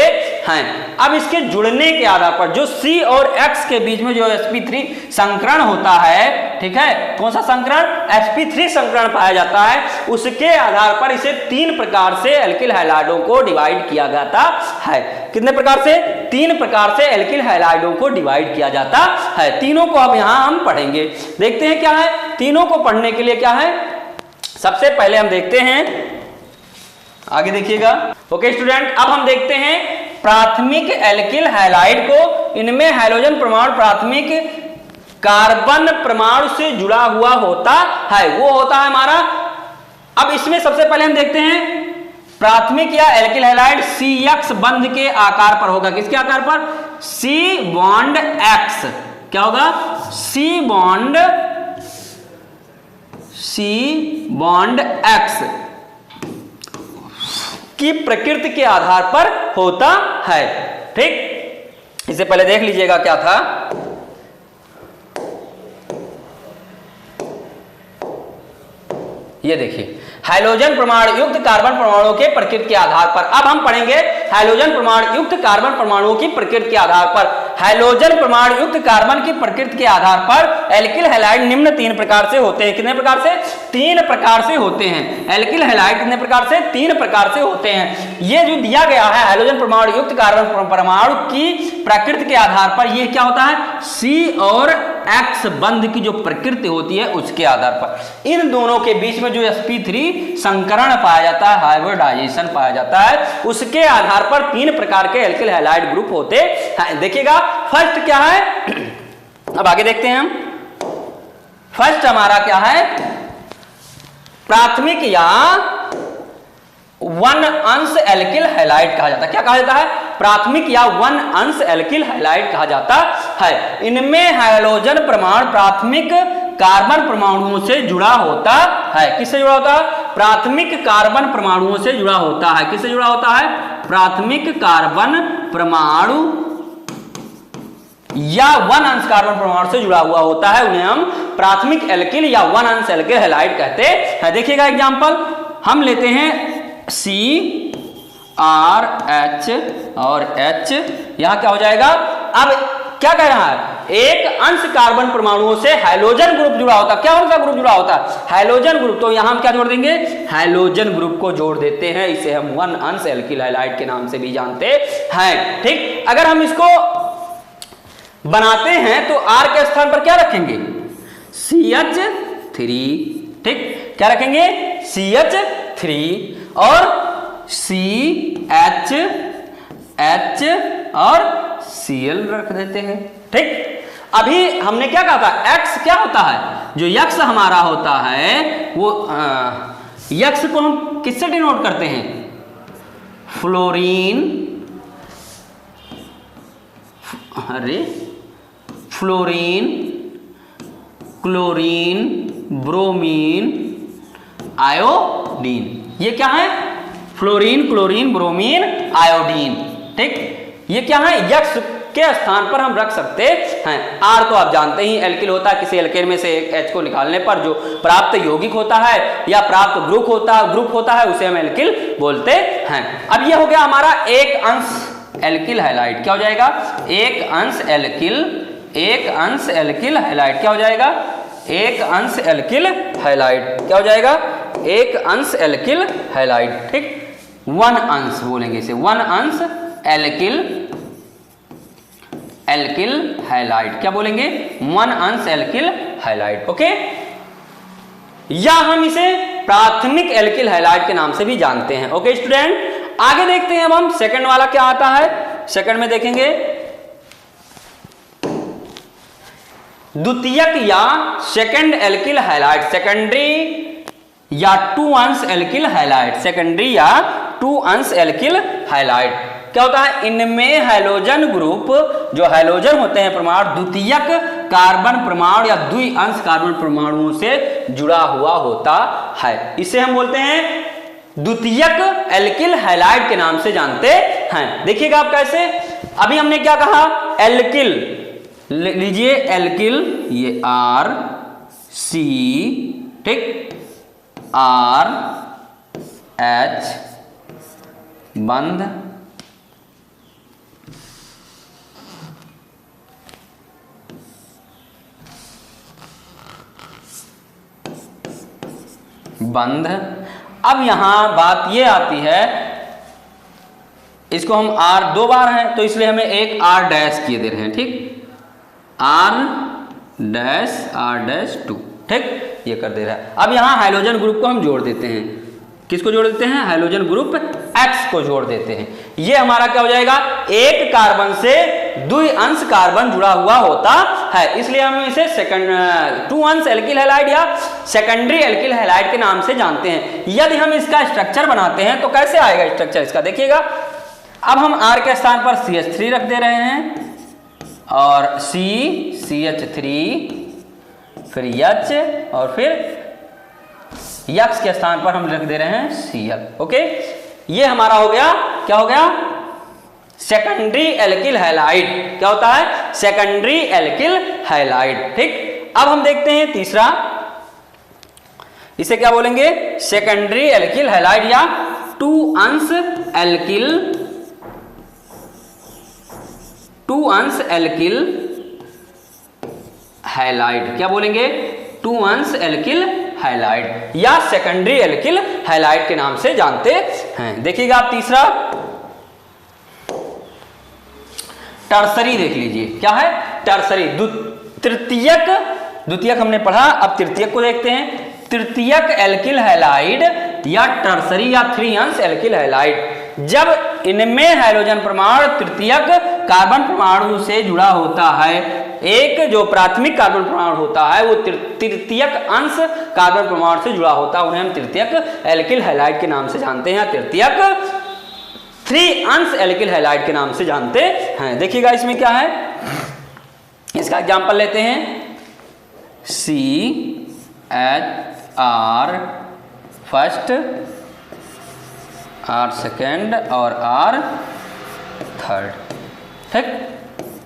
हैं। अब इसके जुड़ने के आधार पर जो C और X के बीच में जो sp3 संकरण होता है, ठीक है, कौन सा संकरण? sp3 संकरण पाया जाता है। उसके आधार पर इसे 3 प्रकार से एल्किल हैलाइडों को डिवाइड किया जाता है। कितने प्रकार से? 3 प्रकार से एल्किल हैलाइडों को डिवाइड किया जाता है। तीनों को अब यहां हम पढ़ेंगे। देखते हैं क्या है। तीनों को पढ़ने के लिए क्या है, सबसे पहले हम देखते हैं, आगे देखिएगा। ओके स्टूडेंट, अब हम देखते हैं प्राथमिक एल्किल हैलाइड को। इनमें हाइड्रोजन परमाणु प्राथमिक कार्बन परमाणु से जुड़ा हुआ होता है, वो होता है हमारा। अब इसमें सबसे पहले हम देखते हैं प्राथमिक या एल्किल हैलाइड CX बंध के आकार पर होगा। किसके आकार पर? C bond X। क्या होगा? C बॉन्ड X की प्रकृति के आधार पर होता है। ठीक, इससे पहले देख लीजिएगा क्या था। ये देखिए, हाइड्रोजन परमाणु युक्त कार्बन परमाणुओं के प्रकृति के आधार पर। अब हम पढ़ेंगे हाइड्रोजन परमाणु युक्त कार्बन परमाणुओं की प्रकृति के आधार पर। हाइड्रोजन परमाणु युक्त कार्बन की प्रकृति के आधार पर एल्किल हैलाइड निम्न 3 प्रकार से होते हैं। कितने प्रकार से? 3 प्रकार से होते हैं। एल्किल हैलाइड कितने प्रकार से? 3 प्रकार से होते हैं। ये जो दिया गया है हाइड्रोजन परमाणु युक्त कार्बन परमाणु की प्रकृति के आधार पर, ये क्या होता है? C और X बंध की जो प्रकृति होती है उसके आधार पर इन दोनों के बीच में जो sp3 संकरण पाया जाता है, हाइब्रिडाइजेशन पाया जाता है, उसके आधार पर 3 प्रकार के एल्किल हैलाइड ग्रुप होते हैं। देखिएगा फर्स्ट क्या है, अब आगे देखते हैं हम। फर्स्ट हमारा क्या है? प्राथमिक या 1 अंश एल्किल हैलाइड कहा जाता है। क्या कहा जाता है? प्राथमिक या 1 अंश एल्किल हैलाइड कहा जाता है। इनमें हाइड्रोजन परमाणु प्राथमिक कार्बन परमाणुओं से जुड़ा होता है। किससे जुड़ा होता है? प्राथमिक कार्बन परमाणुओं से जुड़ा होता है। किससे जुड़ा होता है? प्राथमिक कार्बन परमाणु या 1 अंश कार्बन परमाणु से जुड़ा हुआ होता है। उन्हें हम प्राथमिक एल्किल या 1 अंश एल्किल हैलाइड कहते हैं। देखिएगा एग्जांपल हम लेते हैं C R H और H, यहां क्या हो जाएगा? अब क्या कह रहा है? एक अंश कार्बन परमाणुओं से हाइड्रोजन ग्रुप जुड़ा होता है। क्या कौन सा ग्रुप जुड़ा होता है? Hydrogen group. तो यहां हम क्या जोड़ देंगे? हाइड्रोजन ग्रुप को जोड़ देते हैं। इसे हम 1 अंश एल्किल हैलाइड के नाम से भी जानते हैं। ठीक, अगर हम इसको बनाते हैं तो R के स्थान पर क्या रखेंगे? CH3। ठीक, क्या रखेंगे? CH3 और CH H और Cl रख देते हैं। ठीक, अभी हमने क्या कहा था? X क्या होता है? जो X हमारा होता है वो X को हम किससे डिनोट करते हैं? Fluorine, fluorine, chlorine, bromine, iodine. ये क्या है? Fluorine, chlorine, bromine, iodine. ठीक, ये क्या है? X के स्थान पर हम रख सकते हैं। R तो आप जानते ही एल्किल होता है। किसी एल्केन में से एक H को निकालने पर जो प्राप्त यौगिक होता है या प्राप्त ग्रुप होता है उसे हम एल्किल बोलते हैं। अब ये हो गया हमारा 1 अंश एल्किल हैलाइड। क्या हो जाएगा? 1 अंश एल्किल, 1 अंश एल्किल हैलाइड। क्या हो जाएगा? 1 अंश एल्किल हैलाइड। क्या हो जाएगा? 1 अंश एल्किल हैलाइड। ठीक, 1 अंश बोलेंगे इसे, 1 अंश एल्किल हैलाइड। क्या बोलेंगे? 1 अंश एल्किल हैलाइड। ओके, या हम इसे प्राथमिक एल्किल हैलाइड के नाम से भी जानते हैं। ओके स्टूडेंट, आगे देखते हैं अब हम सेकंड वाला क्या आता है। सेकंड में देखेंगे द्वितीयक या सेकंड एल्किल हैलाइड, सेकेंडरी या 2 अंश एल्किल हैलाइड, सेकेंडरी या 2 अंश एल्किल हैलाइड। क्या होता है? इनमें हाइड्रोजन ग्रुप, जो हाइड्रोजन होते हैं परमाणु, द्वितीयक कार्बन परमाणु या द्वि अंश कार्बन परमाणुओं से जुड़ा हुआ होता है। इसे हम बोलते हैं द्वितीयक एल्किल हैलाइड के नाम से जानते हैं। देखिएगा आप कैसे। अभी हमने क्या कहा? एल्किल लीजिए, एल्किल ये R C, ठीक, R H बंध, बंध। अब यहां बात ये आती है, इसको हम R 2 बार है तो इसलिए हमें एक R डैश किए दे रहे हैं। ठीक, R डैश 2, ठीक, ये कर दे रहा है। अब यहां हाइड्रोजन ग्रुप को हम जोड़ देते हैं। किसको जोड़ देते हैं? हाइड्रोजन ग्रुप X को जोड़ देते हैं। ये हमारा क्या हो जाएगा? एक कार्बन से द्वि अंश कार्बन जुड़ा हुआ होता है, इसलिए हम इसे सेकंड 2 अंश एल्किल हैलाइड या सेकेंडरी एल्किल हैलाइड के नाम से जानते हैं। यदि हम इसका स्ट्रक्चर बनाते हैं तो कैसे आएगा स्ट्रक्चर इसका, देखिएगा। अब हम R के स्थान पर CH3 रख दे रहे हैं और CH3, फिर H और फिर X के स्थान पर हम रख दे रहे हैं Cl। ओके, ये हमारा हो गया, क्या हो गया, सेकेंडरी एल्किल हैलाइड। क्या होता है, सेकेंडरी एल्किल हैलाइड। ठीक, अब हम देखते हैं तीसरा, इसे क्या बोलेंगे, सेकेंडरी एल्किल हैलाइड या 2 अंश एल्किल हैलाइड। क्या बोलेंगे, 2 अंश एल्किल हैलाइड या सेकेंडरी एल्किल हैलाइड के नाम से जानते हैं। देखिएगा आप तीसरा, टर्सरी देख लीजिए, क्या है, टर्सरी, द्वितीयक हमने पढ़ा, अब तृतीयक को देखते हैं। तृतीयक एल्किल हैलाइड या टर्सरी या 3 अंश एल्किल हैलाइड, जब इनमें हाइड्रोजन परमाणु तृतीयक कार्बन परमाणु से जुड़ा होता है, एक जो प्राथमिक कार्बन परमाणु होता है वो तृतीयक अंश कार्बन परमाणु से जुड़ा होता है, उन्हें हम तृतीयक एल्किल हैलाइड के नाम से जानते हैं, तृतीयक 3 अंश एल्किल हैलाइड के नाम से जानते हैं। देखिएगा इसमें क्या है, इसका एग्जांपल लेते हैं, CHR फर्स्ट, R सेकेंड और R थर्ड। ठीक,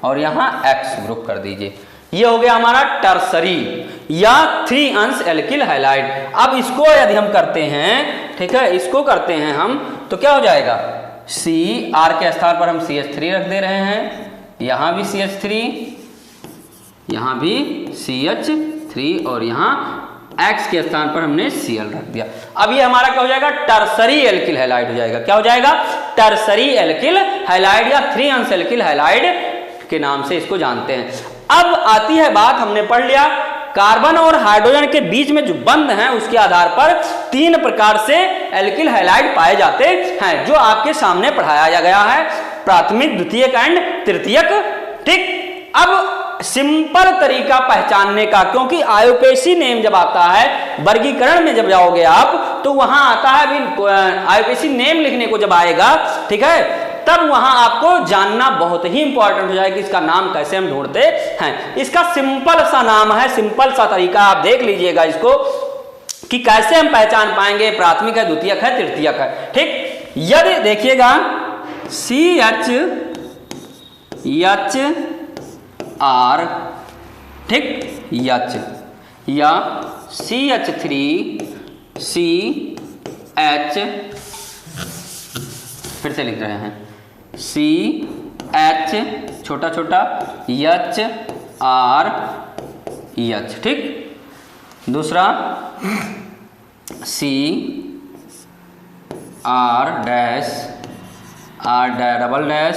और यहाँ X ग्रुप कर दीजिए। ये हो गया हमारा टर्सरी या 3 अंश एल्किल हैलाइड। अब इसको यदि हम करते हैं, ठीक है, इसको करते हैं हम, तो क्या हो जाएगा, R के स्थान पर हम CH3 रख दे रहे हैं, यहाँ भी CH3, यहाँ भी CH3 और यहाँ X के स्थान पर हमने Cl रख दिया। अब ये हमारा क्या हो जाएगा, टर्सरी एल्किल हैलाइड हो जाएगा। क्या हो जाएगा, टर्सरी एल्किल हैलाइड या 3 अंश एल्किल हैलाइड के नाम से इसको जानते हैं। अब आती है बात, हमने पढ़ लिया कार्बन और हाइड्रोजन के बीच में जो बंध है उसके आधार पर 3 प्रकार से एल्किल हैलाइड पाए जाते हैं, जो आपके सामने पढ़ाया गया है, प्राथमिक, द्वितीयक एंड तृतीयक। ठीक, अब सिंपल तरीका पहचानने का, क्योंकि आईयूपीएसी नेम जब आता है, वर्गीकरण में जब जाओगे आप तो वहां आता है, आईयूपीएसी नेम लिखने को जब आएगा, ठीक है, तब वहां आपको जानना बहुत ही इंपॉर्टेंट हो जाएगा कि इसका नाम कैसे हम ढूंढते हैं। इसका सिंपल सा नाम है, सिंपल सा तरीका आप देख लीजिएगा इसको कि कैसे हम पहचान पाएंगे प्राथमिक है, द्वितीयक है, तृतीयक है। ठीक, यदि देखिएगा CHR, ठीक, H या CH3 CH, फिर से लिख रहे हैं CH छोटा छोटा HR H। ठीक, दूसरा CR dash R double dash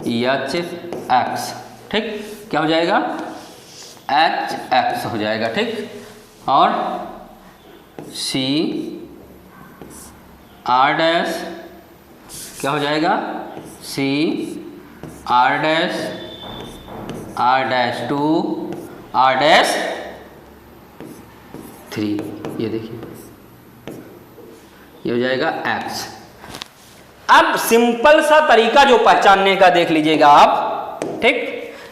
HX। ठीक, क्या हो जाएगा, HX हो जाएगा। ठीक, और CR डैश क्या हो जाएगा, CR dash R dash 2 R dash 3। ये देखिए, ये हो जाएगा X। अब सिंपल सा तरीका जो पहचानने का देख लीजिएगा आप। ठीक,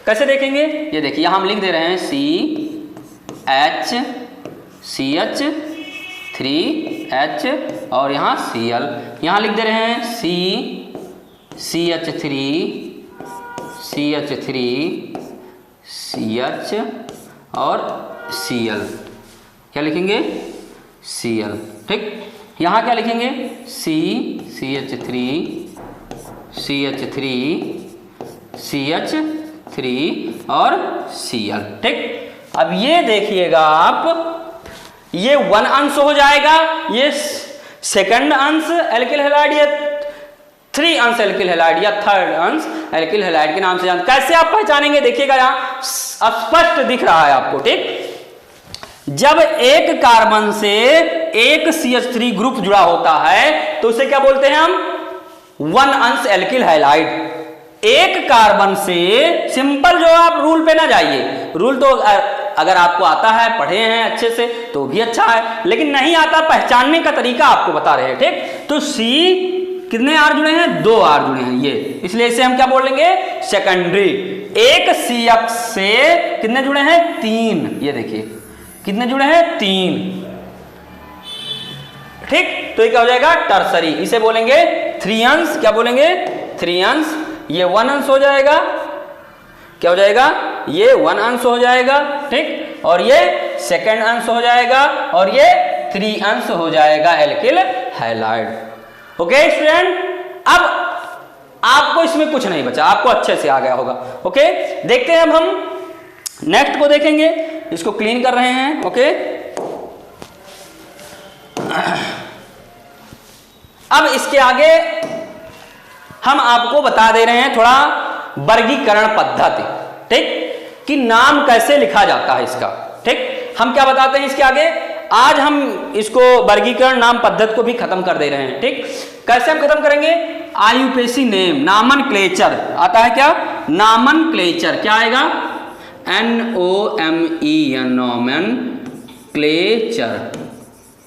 कैसे देखेंगे, ये देखिए, यहां हम लिख दे रहे हैं CH3H और यहाँ Cl, यहाँ लिख दे रहे हैं CH3 CH और Cl, क्या लिखेंगे, Cl। ठीक, यहाँ क्या लिखेंगे, CH3 और Cl। ठीक, अब ये देखिएगा आप, ये 1 अंश हो जाएगा, ये सेकंड अंश एल्किल हैलाइड या 3 अंश एल्किल हैलाइड या थर्ड अंश एल्किल हैलाइड के नाम से जानते। कैसे आप पहचानेंगे, देखिएगा यहाँ स्पष्ट दिख रहा है आपको। ठीक, जब एक कार्बन से एक CH3 ग्रुप जुड़ा होता है तो उसे क्या बोलते हैं हम, 1 अंश एल्किल हैलाइड। एक कार्बन से, सिंपल, जो आप रूल पे ना जाइए, रूल तो अगर आपको आता है, पढ़े हैं अच्छे से तो भी अच्छा है, लेकिन नहीं आता, पहचानने का तरीका आपको बता रहे हैं, ठीक। तो सी कितने आर जुड़े हैं, 2 आर जुड़े हैं ये, इसलिए इसे हम क्या बोलेंगे, सेकेंडरी। एक CF से कितने जुड़े हैं, 3, ये देखिए कितने जुड़े हैं, 3, ठीक। तो ये क्या हो जाएगा, टर्सरी, इसे बोलेंगे 3 अंश, क्या बोलेंगे, 3 अंश। ये 1 अंश हो जाएगा, क्या हो जाएगा, ये 1 अंश हो जाएगा, ठीक। और ये सेकंड अंश हो जाएगा, और ये 3 अंश हो जाएगा एल्किल हैलाइड। ओके स्टूडेंट, अब आपको इसमें कुछ नहीं बचा, आपको अच्छे से आ गया होगा। ओके, देखते हैं अब हम नेक्स्ट को देखेंगे, इसको क्लीन कर रहे हैं। ओके, अब इसके आगे हम आपको बता दे रहे हैं थोड़ा वर्गीकरण पद्धति, ठीक, कि नाम कैसे लिखा जाता है इसका, ठीक। हम क्या बताते हैं इसके आगे, आज हम इसको वर्गीकरण नाम पद्धति को भी खत्म कर दे रहे हैं, ठीक। कैसे हम खत्म करेंगे, आयुपेसी नेम, नामनक्लेचर आता है, क्या, नामनक्लेचर, क्या आएगा, NOMEN, नॉमेनक्लेचर,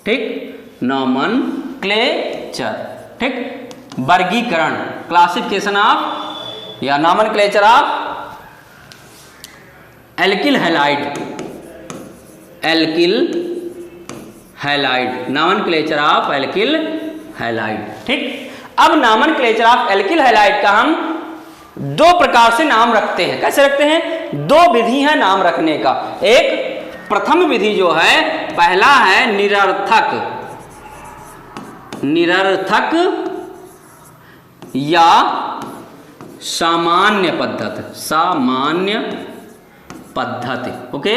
ठीक, नॉमेनक्लेचर, ठीक। वर्गीकरण, क्लासिफिकेशन ऑफ या nomenclature of alkyl halide, alkyl halide, nomenclature of alkyl halide, ठीक। अब नॉमेनक्लेचर ऑफ एल्किल हैलाइड का हम 2 प्रकार से नाम रखते हैं। कैसे रखते हैं, 2 विधि है नाम रखने का। एक प्रथम विधि जो है, पहला है निरर्थक, निरर्थक या सामान्य पद्धति, सामान्य पद्धति, ओके,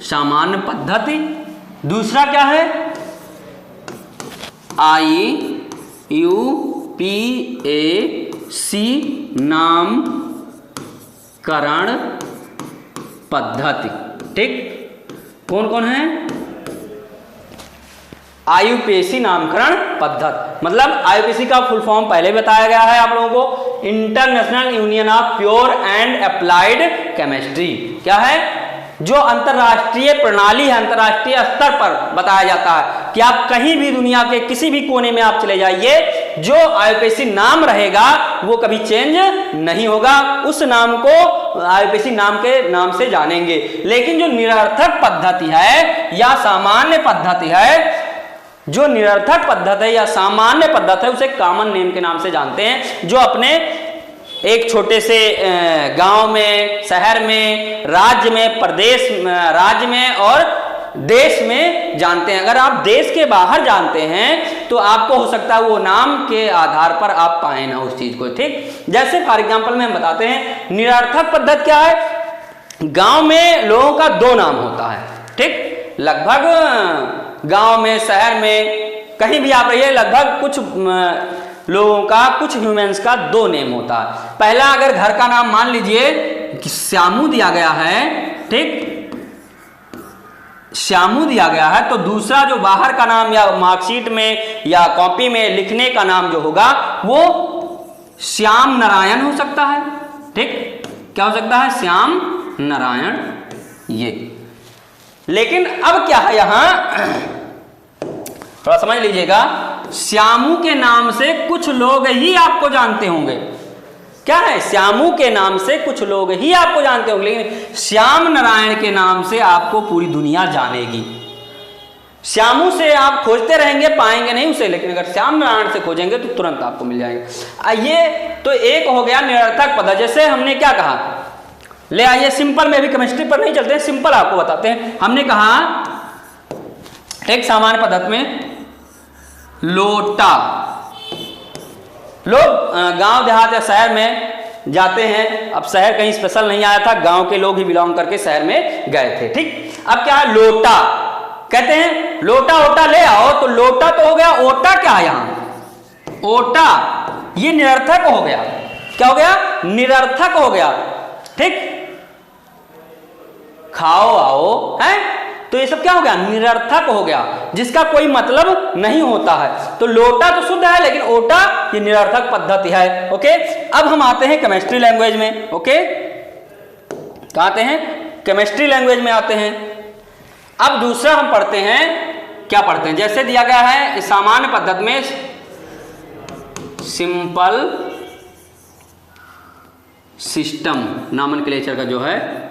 सामान्य पद्धति। दूसरा क्या है, IUPAC नामकरण पद्धति, ठीक। कौन कौन है, IUPAC नामकरण पद्धति, मतलब IUPAC का फुल फॉर्म पहले बताया गया है आप लोगों को, international union of pure and applied chemistry. क्या है, जो अंतरराष्ट्रीय प्रणाली है, अंतरराष्ट्रीय स्तर पर बताया जाता है कि आप कहीं भी दुनिया के किसी भी कोने में आप चले जाइए, जो IUPAC नाम रहेगा वो कभी चेंज नहीं होगा, उस नाम को IUPAC नाम के नाम से जानेंगे। लेकिन जो निरर्थक पद्धति है या सामान्य पद्धति है, जो निरर्थक पद्धति है या सामान्य पद्धति है, उसे कॉमन नेम के नाम से जानते हैं, जो अपने एक छोटे से गांव में, शहर में, राज्य में, प्रदेश, राज्य में और देश में जानते हैं। अगर आप देश के बाहर जानते हैं तो आपको हो सकता है वो नाम के आधार पर आप पाए ना उस चीज को, ठीक। जैसे फॉर एग्जांपल में हम बताते हैं, निरर्थक पद्धति क्या है, गांव में लोगों का 2 नाम होता है, ठीक। लगभग गांव में, शहर में, कहीं भी आप रहिए, लगभग कुछ लोगों का, कुछ ह्यूमंस का 2 नेम होता है। पहला, अगर घर का नाम मान लीजिए कि श्यामू दिया गया है, ठीक, श्यामू दिया गया है, तो दूसरा जो बाहर का नाम या मार्कशीट में या कॉपी में लिखने का नाम जो होगा वो श्याम नारायण हो सकता है, ठीक। क्या हो सकता है, श्याम नारायण, ये। लेकिन अब क्या है, यहां थोड़ा समझ लीजिएगा, श्यामू के नाम से कुछ लोग ही आपको जानते होंगे। क्या है, श्यामू के नाम से कुछ लोग ही आपको जानते होंगे, लेकिन श्याम नारायण के नाम से आपको पूरी दुनिया जानेगी। श्यामू से आप खोजते रहेंगे, पाएंगे नहीं उसे, लेकिन अगर श्याम नारायण से खोजेंगे तो तुरंत आपको मिल जाएगा। ये तो एक हो गया निरर्थक पद्धति। जैसे हमने क्या कहा, ले आइए सिंपल में, भी केमिस्ट्री पर नहीं चलते हैं, सिंपल आपको बताते हैं। हमने कहा एक सामान्य पद्धति में लोटा, लोग गांव देहात या शहर में जाते हैं, अब शहर कहीं स्पेशल नहीं आया था, गांव के लोग ही बिलोंग करके शहर में गए थे, ठीक। अब क्या है, लोटा कहते हैं, लोटा ओटा ले आओ, तो लोटा तो हो गया, ओटा क्या है यहां, ओटा, ये निरर्थक हो गया। क्या हो गया, निरर्थक हो गया, ठीक। खाओ आओ है, तो ये सब क्या हो गया, निरर्थक हो गया, जिसका कोई मतलब नहीं होता है। तो लोटा तो शुद्ध है लेकिन ओटा ये निरर्थक पद्धति है। ओके, अब हम आते हैं केमिस्ट्री लैंग्वेज में। ओके, कहाँ आते हैं, केमिस्ट्री लैंग्वेज में आते हैं। अब दूसरा हम पढ़ते हैं, क्या पढ़ते हैं, जैसे दिया गया है सामान्य पद्धति में सिंपल सिस्टम नॉमेनक्लेचर का जो है,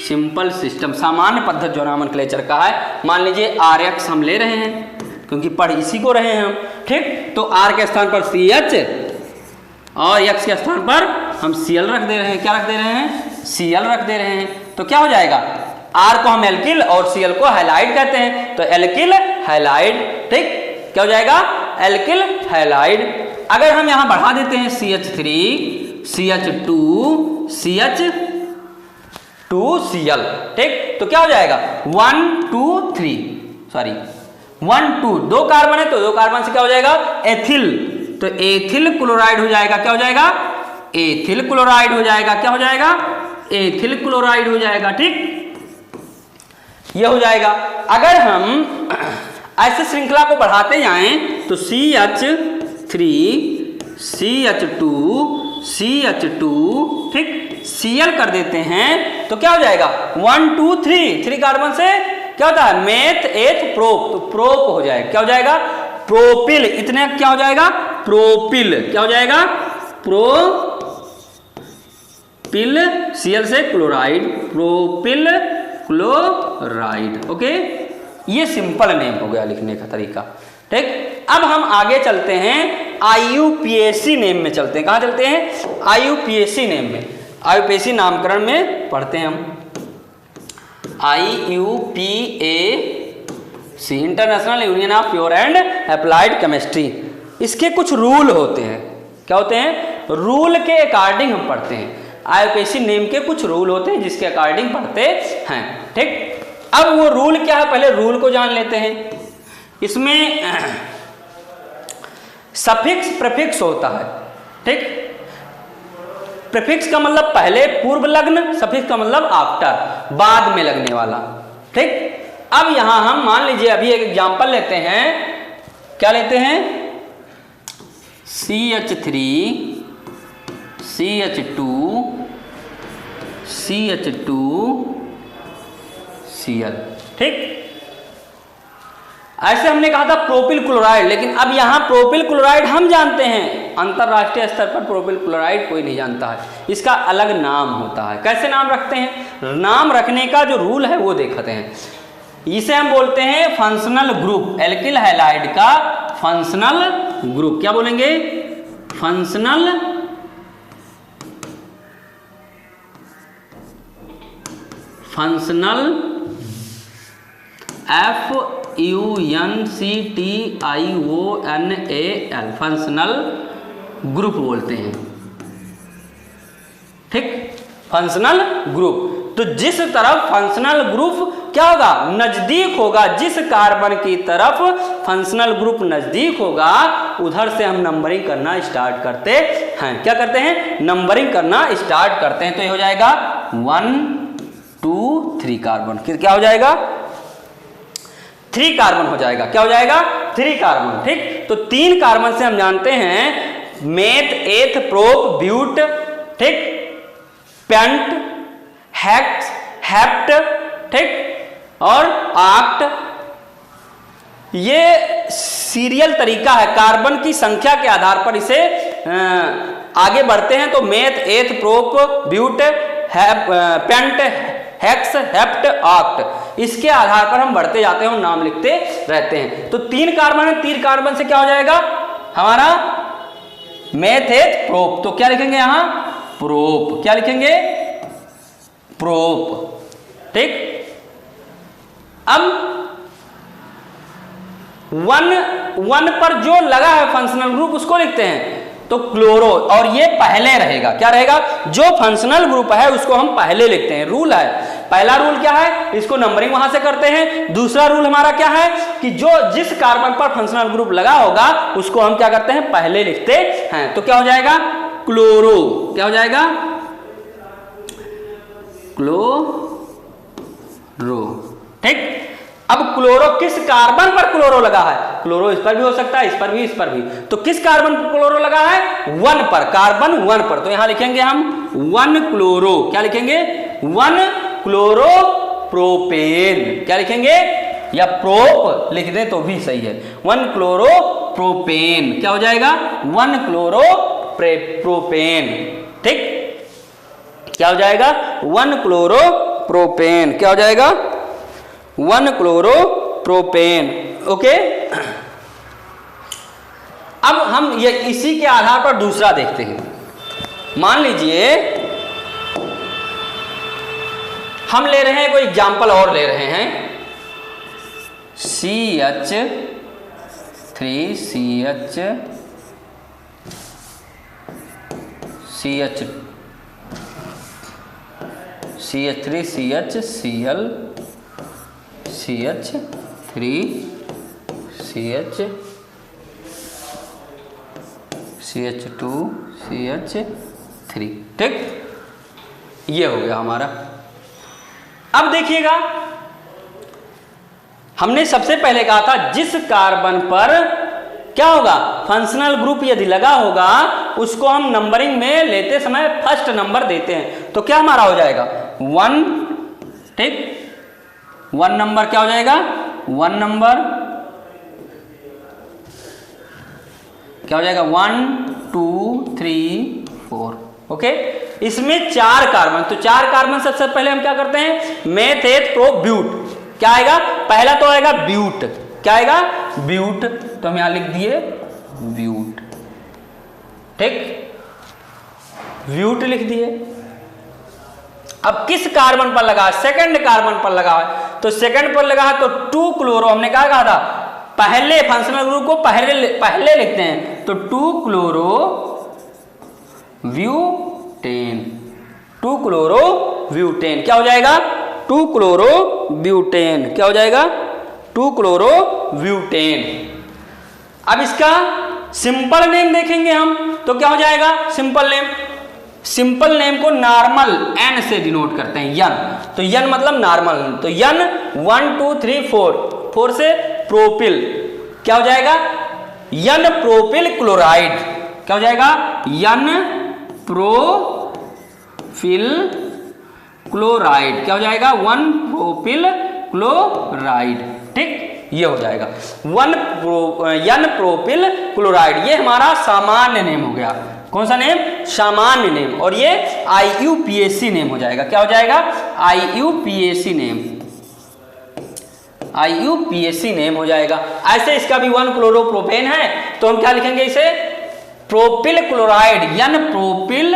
सिंपल सिस्टम सामान्य पद्धति जो नॉमेनक्लेचर का है, मान लीजिए RX हम ले रहे हैं क्योंकि पढ़ इसी को रहे हैं हम, ठीक। तो R के स्थान पर CH और X के स्थान पर हम Cl रख दे रहे हैं। क्या रख दे रहे हैं, Cl रख दे रहे हैं। तो क्या हो जाएगा, R को हम एल्किल और Cl को हैलाइड कहते हैं, तो एल्किल हैलाइड, ठीक। क्या हो जाएगा, एल्किल हैलाइड। अगर हम यहां बढ़ा देते हैं CH3 CH2 CH2Cl, ठीक, तो क्या हो जाएगा 1 2 3 सॉरी 1 2 दो कार्बन है तो दो कार्बन से क्या हो जाएगा, एथिल, तो एथिल क्लोराइड हो जाएगा। क्या हो जाएगा, एथिल क्लोराइड हो जाएगा। क्या हो जाएगा, एथिल क्लोराइड हो जाएगा, ठीक, ये हो जाएगा। अगर हम ऐसे श्रृंखला को बढ़ाते जाएं तो CH3 CH2 CH2, ठीक, Cl कर देते हैं तो क्या हो जाएगा 1 2 3 कार्बन से क्या होता है, मेथ एथ प्रोप, तो प्रोप हो जाएगा। क्या हो जाएगा, प्रोपिल, इतने क्या हो जाएगा, प्रोपिल। क्या हो जाएगा, प्रोपिल, Cl से क्लोराइड, प्रोपिल क्लोराइड। ओके, ये सिंपल नेम हो गया लिखने का तरीका, ठीक। अब हम आगे चलते हैं IUPAC नेम में चलते हैं। कहां चलते हैं, IUPAC नेम में, IUPAC नामकरण में पढ़ते हैं हम। IUPAC international union of pure and applied chemistry, इसके कुछ रूल होते हैं। क्या होते हैं, रूल के अकॉर्डिंग हम पढ़ते हैं। IUPAC नेम के कुछ रूल होते हैं जिसके अकॉर्डिंग पढ़ते हैं, ठीक। अब वो रूल क्या है, पहले रूल को जान लेते हैं। इसमें सफिक्स प्रीफिक्स होता है, ठीक। प्रीफिक्स का मतलब पहले पूर्व लग्न, सफिक्स का मतलब आफ्टर, बाद में लगने वाला, ठीक। अब यहां हम मान लीजिए अभी एक एग्जांपल लेते हैं। क्या लेते हैं, CH3 CH2 CH2Cl, ठीक। ऐसे हमने कहा था प्रोपिल क्लोराइड, लेकिन अब यहां प्रोपिल क्लोराइड हम जानते हैं, अंतरराष्ट्रीय स्तर पर प्रोपिल क्लोराइड कोई नहीं जानता है, इसका अलग नाम होता है। कैसे नाम रखते हैं, नाम रखने का जो रूल है वो देखते हैं। इसे हम बोलते हैं फंक्शनल ग्रुप, एल्किल हैलाइड का फंक्शनल ग्रुप। क्या बोलेंगे, फंक्शनल FUNCTIONAL फंक्शनल ग्रुप बोलते हैं, ठीक, फंक्शनल ग्रुप। तो जिस तरफ फंक्शनल ग्रुप क्या होगा, नजदीक होगा, जिस कार्बन की तरफ फंक्शनल ग्रुप नजदीक होगा उधर से हम नंबरिंग करना स्टार्ट करते हैं। क्या करते हैं, नंबरिंग करना स्टार्ट करते हैं। तो ये हो जाएगा 1 2 3 कार्बन, क्या हो जाएगा, 3 कार्बन हो जाएगा। क्या हो जाएगा, 3 कार्बन, ठीक। तो 3 कार्बन से हम जानते हैं मेथ एथ प्रोप ब्यूट, ठीक, पेंट हेक्स हेप्ट, ठीक, और आक्ट। ये सीरियल तरीका है, कार्बन की संख्या के आधार पर इसे आगे बढ़ते हैं। तो meth eth prop but pent hex hept oct, इसके आधार पर हम बढ़ते जाते हैं और नाम लिखते रहते हैं। तो 3 कार्बन है, 3 कार्बन से क्या हो जाएगा हमारा मेथ एथ प्रोप। तो क्या लिखेंगे यहां, प्रोप। क्या लिखेंगे, प्रोप, ठीक। अब 1 पर जो लगा है फंक्शनल ग्रुप उसको लिखते हैं, तो क्लोरो, और ये पहले रहेगा। क्या रहेगा, जो फंक्शनल ग्रुप है उसको हम पहले लिखते हैं। रूल है, पहला रूल क्या है, इसको नंबरिंग वहां से करते हैं। दूसरा रूल हमारा क्या है कि जो जिस कार्बन पर फंक्शनल ग्रुप लगा होगा उसको हम क्या करते हैं, पहले लिखते हैं। तो क्या हो जाएगा, क्लोरो। क्या हो जाएगा, क्लोरो, ठीक। अब क्लोरो किस कार्बन पर क्लोरो लगा है? क्लोरो इस पर भी हो सकता है, इस पर भी, इस पर भी। तो किस कार्बन पर क्लोरो लगा है? 1 पर, कार्बन 1 पर। तो यहां लिखेंगे हम 1 क्लोरो, क्या लिखेंगे? 1 क्लोरो प्रोपेन। क्या लिखेंगे? या प्रोप लिख दें तो भी सही है। 1 क्लोरो प्रोपेन क्या हो जाएगा? 1 क्लोरो प्रोपेन। ठीक, क्या हो जाएगा? 1 क्लोरो प्रोपेन। क्या हो जाएगा? 1 क्लोरो प्रोपेन। ओके, अब हम ये इसी के आधार पर दूसरा देखते हैं। मान लीजिए हम ले रहे हैं, कोई एग्जाम्पल और ले रहे हैं, CH3CH3CH3CHCl CH3CH2CH3। ठीक, ये हो गया हमारा। अब देखिएगा, हमने सबसे पहले कहा था जिस कार्बन पर क्या होगा? फंक्शनल ग्रुप यदि लगा होगा उसको हम नंबरिंग में लेते समय फर्स्ट नंबर देते हैं। तो क्या हमारा हो जाएगा? 1। ठीक, 1 नंबर क्या हो जाएगा? 1 नंबर क्या हो जाएगा? 1 2 3 4। ओके, इसमें 4 कार्बन, तो 4 कार्बन सबसे पहले हम क्या करते हैं? मेथ एथ प्रो ब्यूट। क्या आएगा? पहला तो आएगा ब्यूट। क्या आएगा? ब्यूट। तो हम यहां लिख दिए ब्यूट। ठीक, ब्यूट लिख दिए। अब किस कार्बन पर लगा? सेकंड कार्बन पर लगा है। तो सेकंड पर लगा है तो 2 क्लोरो, हमने क्या कहा था? पहले फंक्शनल ग्रुप को पहले लिखते हैं। तो 2 क्लोरो ब्यूटेन। 2 क्लोरो ब्यूटेन क्या हो जाएगा? 2 क्लोरो ब्यूटेन। क्या हो जाएगा? 2 क्लोरो ब्यूटेन। अब इसका सिंपल नेम देखेंगे हम, तो क्या हो जाएगा? सिंपल नेम, सिंपल नेम को नॉर्मल एन से डिनोट करते हैं, यन। तो यन मतलब नॉर्मल। तो यन 1 2 3 4, 4 से प्रोपिल। क्या हो जाएगा? यन प्रोपिल क्लोराइड। क्या हो जाएगा? यन प्रोपिल क्लोराइड। क्या हो जाएगा? 1 प्रोपिल क्लोराइड। ठीक, ये हो जाएगा यन प्रोपिल क्लोराइड। ये हमारा सामान्य नेम हो गया। कौन सा नेम? सामान्य नेम। और ये IUPAC नेम हो जाएगा। क्या हो जाएगा? IUPAC name. IUPAC नेम हो जाएगा। ऐसे इसका भी 1 क्लोरोप्रोपेन है, तो हम क्या लिखेंगे इसे? Propyl chloride. N propyl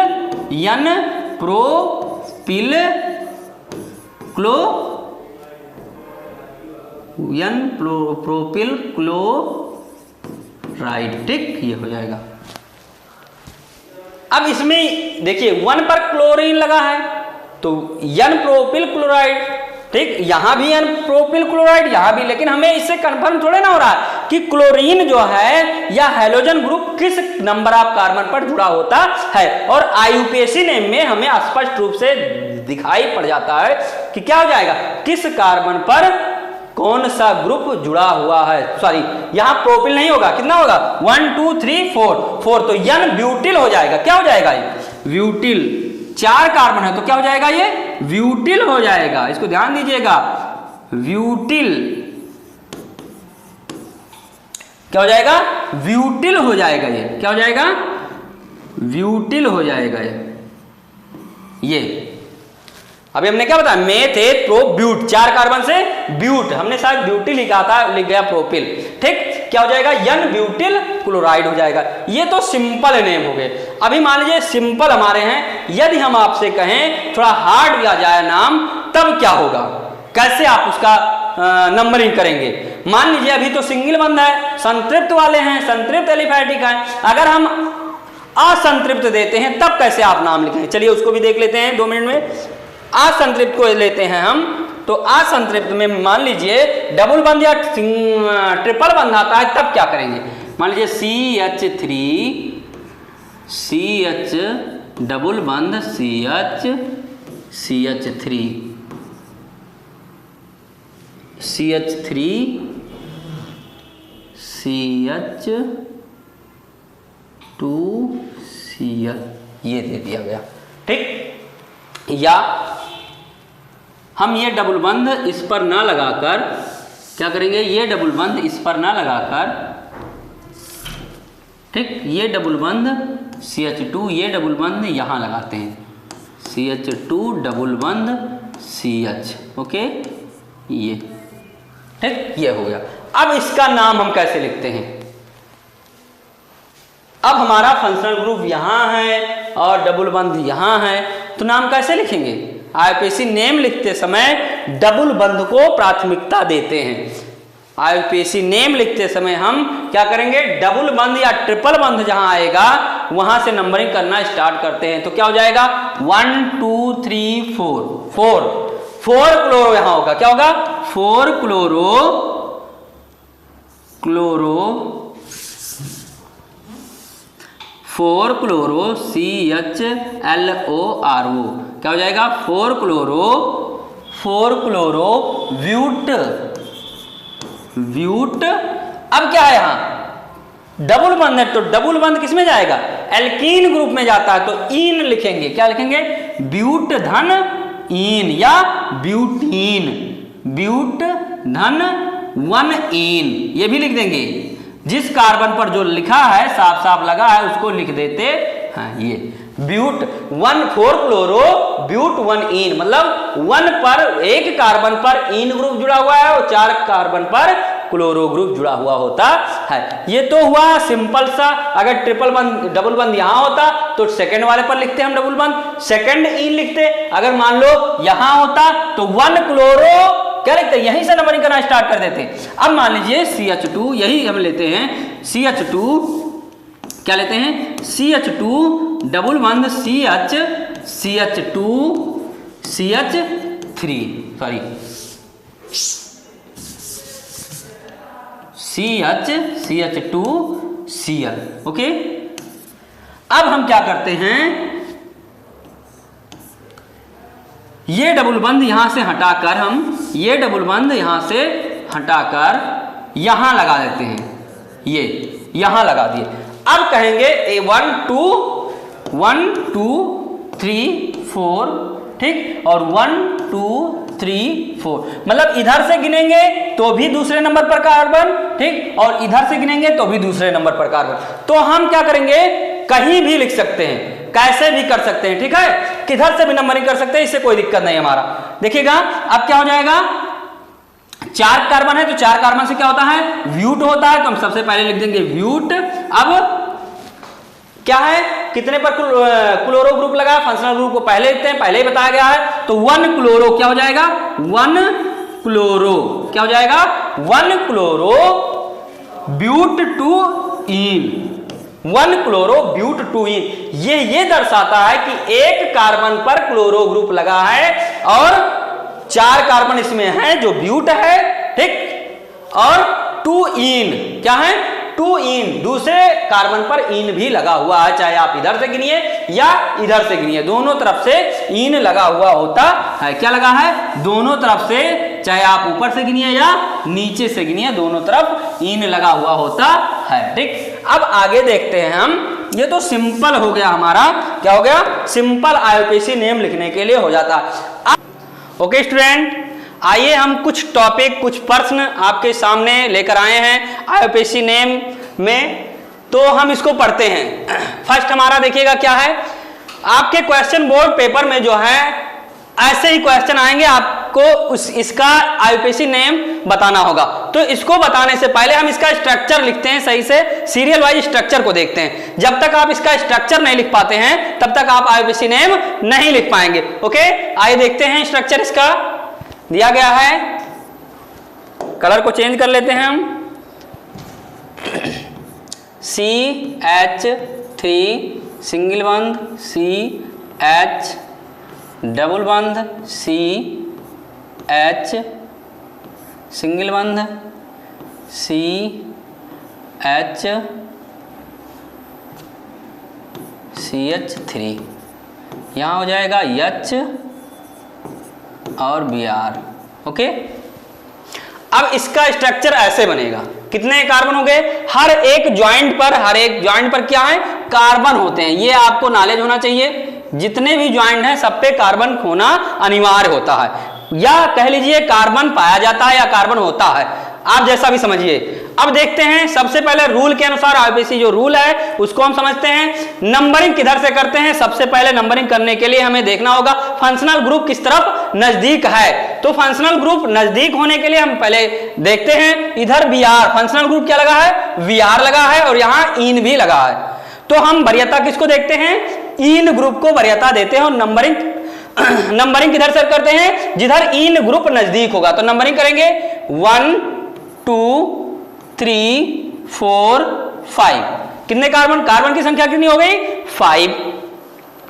propyl chloride. ठीक, ये हो जाएगा। अब इसमें देखिए 1 पर क्लोरीन लगा है तो यन प्रोपिल क्लोराइड। ठीक, यहां भी यन प्रोपिल क्लोराइड, यहां भी। लेकिन हमें इससे कंफर्म थोड़े ना हो रहा है कि क्लोरीन जो है या हैलोजन ग्रुप किस नंबर ऑफ कार्बन पर जुड़ा होता है। और IUPAC नेम में हमें स्पष्ट रूप से दिखाई पड़ जाता है कि क्या हो जाएगा? किस कार्बन पर कौन सा ग्रुप जुड़ा हुआ है। सॉरी, यहां प्रोपिल नहीं होगा। कितना होगा? 1 2 3 4। तो यन ब्यूटिल हो जाएगा। क्या हो जाएगा? ये ब्यूटिल। 4 कार्बन है तो क्या हो जाएगा? ये ब्यूटिल हो जाएगा। इसको ध्यान दीजिएगा, ब्यूटिल। क्या हो जाएगा? ब्यूटिल हो जाएगा। ये क्या हो जाएगा? ब्यूटिल हो जाएगा। ये अभी हमने क्या बताया? मेथ एथ प्रो ब्यूट। 4 कार्बन से ब्यूट, हमने शायद ब्यूटिल लिखा था, लिख गया प्रोपिल। ठीक, क्या हो जाएगा? यन ब्यूटिल क्लोराइड हो जाएगा। ये तो सिंपल नेम हो गए। अभी मान लीजिए सिंपल हमारे हैं, यदि हम आपसे कहें थोड़ा हार्ड दिया जाए नाम, तब क्या होगा? कैसे आप उसका नंबरिंग करेंगे? मान लीजिए अभी तो सिंगल बंद है, संतृप्त वाले हैं, संतृप्त एलिफैटिक है। अगर हम असंतृप्त देते हैं तब कैसे आप नाम लिखेंगे? चलिए उसको भी देख लेते हैं 2 मिनट में। असंतृप्त को लेते हैं हम, तो असंतृप्त में मान लीजिए डबल बंद या ट्रिपल बंद आता है, तब क्या करेंगे? मान लीजिए CH डबल बंद CH3। CH3 CH2Cl, ये दे दिया गया। ठीक, या हम ये डबल बंद इस पर ना लगाकर क्या करेंगे, ये डबल बंद इस पर ना लगाकर, ठीक, ये डबल बंद CH2, ये डबल बंद यहाँ लगाते हैं, CH2 डबल बंद CH, ओके, ये ठीक, ये हो गया। अब इसका नाम हम कैसे लिखते हैं? अब हमारा फंक्शनल ग्रुप यहाँ है और डबल बंद यहाँ है, तो नाम कैसे लिखेंगे? IUPAC नेम लिखते समय डबल बंद को प्राथमिकता देते हैं। IUPAC नेम लिखते समय हम क्या करेंगे, डबल बंद या ट्रिपल बंद जहां आएगा वहां से नंबरिंग करना स्टार्ट करते हैं। तो क्या हो जाएगा, 1 2 3 4, 4 क्लोरो यहां होगा, क्या होगा, 4 क्लोरो CHLORO, क्या हो जाएगा, 4 क्लोरो ब्यूट। अब क्या है, यहाँ डबल बंद है तो डबल बंद किस में जाएगा, एल्कीन ग्रुप में जाता है, तो इन लिखेंगे, क्या लिखेंगे, ब्यूट धन इन या ब्यूटीन, ब्यूट धन 1 इन, ये भी लिख देंगे। जिस कार्बन पर जो लिखा है साफ साफ लगा है उसको लिख देते हैं, ये ब्यूट 4 क्लोरो ब्यूट 1 इन, मतलब 1 पर, एक कार्बन पर इन ग्रुप जुड़ा हुआ है और 4 कार्बन पर क्लोरो ग्रुप जुड़ा हुआ होता है। ये तो हुआ सिंपल सा। अगर ट्रिपल बंद डबल बंद यहां होता तो सेकंड वाले पर लिखते हम डबल बंद, सेकंड इन लिखते। अगर मान लो यहां होता तो 1 क्लोरो क्या लिखते, यहीं से नंबरिंग करना स्टार्ट कर देते। अब मान लीजिए CH2, यही हम लेते हैं CH2, क्या लेते हैं, CH2 डबल बंद CH2 CH3, sorry CH2 Cl, okay. अब हम क्या करते हैं, ये डबल बंद यहां से हटाकर हम ये डबल बंद यहां से हटाकर यहां लगा देते हैं, ये यहां लगा दिए। अब कहेंगे 1 2 3 4, ठीक, और 1 2 3 4, मतलब इधर से गिनेंगे तो भी दूसरे नंबर पर कार्बन, ठीक, और इधर से गिनेंगे तो भी दूसरे नंबर पर कार्बन। तो हम क्या करेंगे, कहीं भी लिख सकते हैं, कैसे भी कर सकते हैं, ठीक है, किधर से भी नंबरिंग कर सकते हैं, इससे कोई दिक्कत नहीं हमारा। देखिएगा अब क्या हो जाएगा, 4 कार्बन है तो 4 कार्बन से क्या होता है, ब्यूट होता है, तो हम सबसे पहले लिख देंगे ब्यूट। अब क्या है, कितने पर क्लोरो ग्रुप लगा, फंक्शनल ग्रुप को पहले लिखते हैं, पहले ही बताया गया है, तो 1 क्लोरो क्या हो जाएगा, 1 क्लोरो क्या हो जाएगा, 1 क्लोरो ब्यूट 2 इन, 1 क्लोरो ब्यूट 2 इन। ये दर्शाता है कि एक कार्बन पर क्लोरो ग्रुप लगा है और 4 कार्बन इसमें है जो ब्यूट है, ठीक, और 2 इन क्या है, 2 इन, दूसरे कार्बन पर इन भी लगा हुआ है, चाहे आप इधर से गिनिए या इधर से गिनिए, दोनों तरफ से इन लगा हुआ होता है। क्या लगा है, दोनों तरफ से, चाहे आप ऊपर से गिनिए या नीचे से गिनिए, दोनों तरफ इन लगा हुआ होता है, ठीक। अब आगे देखते हैं हम, ये तो सिंपल हो गया हमारा, क्या हो गया, सिंपल IUPAC नेम लिखने के लिए हो जाता है। ओके स्टूडेंट, आइए हम कुछ टॉपिक, कुछ प्रश्न आपके सामने लेकर आए हैं IUPAC नेम में, तो हम इसको पढ़ते हैं। फर्स्ट हमारा देखिएगा क्या है, आपके क्वेश्चन बोर्ड पेपर में जो है ऐसे ही क्वेश्चन आएंगे, आपको इसका IUPAC नेम बताना होगा। तो इसको बताने से पहले हम इसका स्ट्रक्चर लिखते हैं, सही से सीरियल वाइज स्ट्रक्चर को देखते हैं। जब तक आप इसका स्ट्रक्चर नहीं लिख पाते हैं तब तक आप IUPAC नेम नहीं लिख पाएंगे। ओके, आइए देखते हैं स्ट्रक्चर इसका दिया गया है। कलर को चेंज कर लेते हैं हम, CH3 सिंगल बंद, CH डबल बंद, CH सिंगल बंद, CH3, यहाँ हो जाएगा H और Br, ओके। अब इसका स्ट्रक्चर ऐसे बनेगा, कितने कार्बन हो गए, हर एक ज्वाइंट पर क्या है, कार्बन होते हैं। ये आपको नॉलेज होना चाहिए, जितने भी ज्वाइंट हैं सब पे कार्बन होना अनिवार्य होता है, या कह लीजिए कार्बन पाया जाता है या कार्बन होता है, आप जैसा भी समझिए। अब देखते हैं, सबसे पहले रूल के अनुसार आईपीसी जो रूल है उसको हम समझते हैं। नंबरिंग किधर से करते हैं, सबसे पहले नंबरिंग करने के लिए हमें देखना होगा फंक्शनल ग्रुप किस तरफ नजदीक है। तो फंक्शनल ग्रुप नजदीक होने के लिए हम पहले देखते हैं, इधर Br फंक्शनल ग्रुप क्या लगा है, Vr लगा है, और यहाँ इन भी लगा है। तो हम वरीयता किसको देखते हैं, इन ग्रुप को वरीयता देते हैं, और नंबरिंग किधर से करते हैं, जिधर इन ग्रुप नजदीक होगा। तो नंबरिंग करेंगे 1 2 3 4 5, कितने कार्बन की संख्या कितनी हो गई, 5।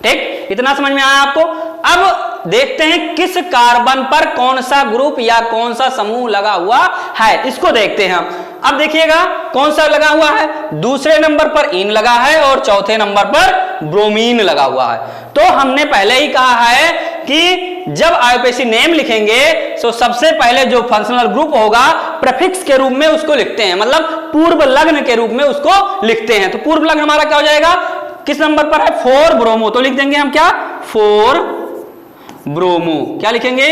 ठीक, इतना समझ में आया आपको। अब देखते हैं किस कार्बन पर कौन सा ग्रुप या कौन सा समूह लगा हुआ है, इसको देखते हैं हम। अब देखिएगा कौन सा लगा हुआ है, दूसरे नंबर पर इन लगा है और चौथे नंबर पर ब्रोमीन लगा हुआ है। तो हमने पहले ही कहा है कि जब आईपीसी नेम लिखेंगे तो सबसे पहले जो फंक्शनल ग्रुप होगा प्रीफिक्स के रूप में उसको लिखते हैं, मतलब पूर्व लग्न के रूप में उसको लिखते हैं। तो पूर्व लग्न हमारा क्या हो जाएगा, किस नंबर पर है, 4 ब्रोमो। तो लिख देंगे हम क्या, 4 ब्रोमो, क्या लिखेंगे,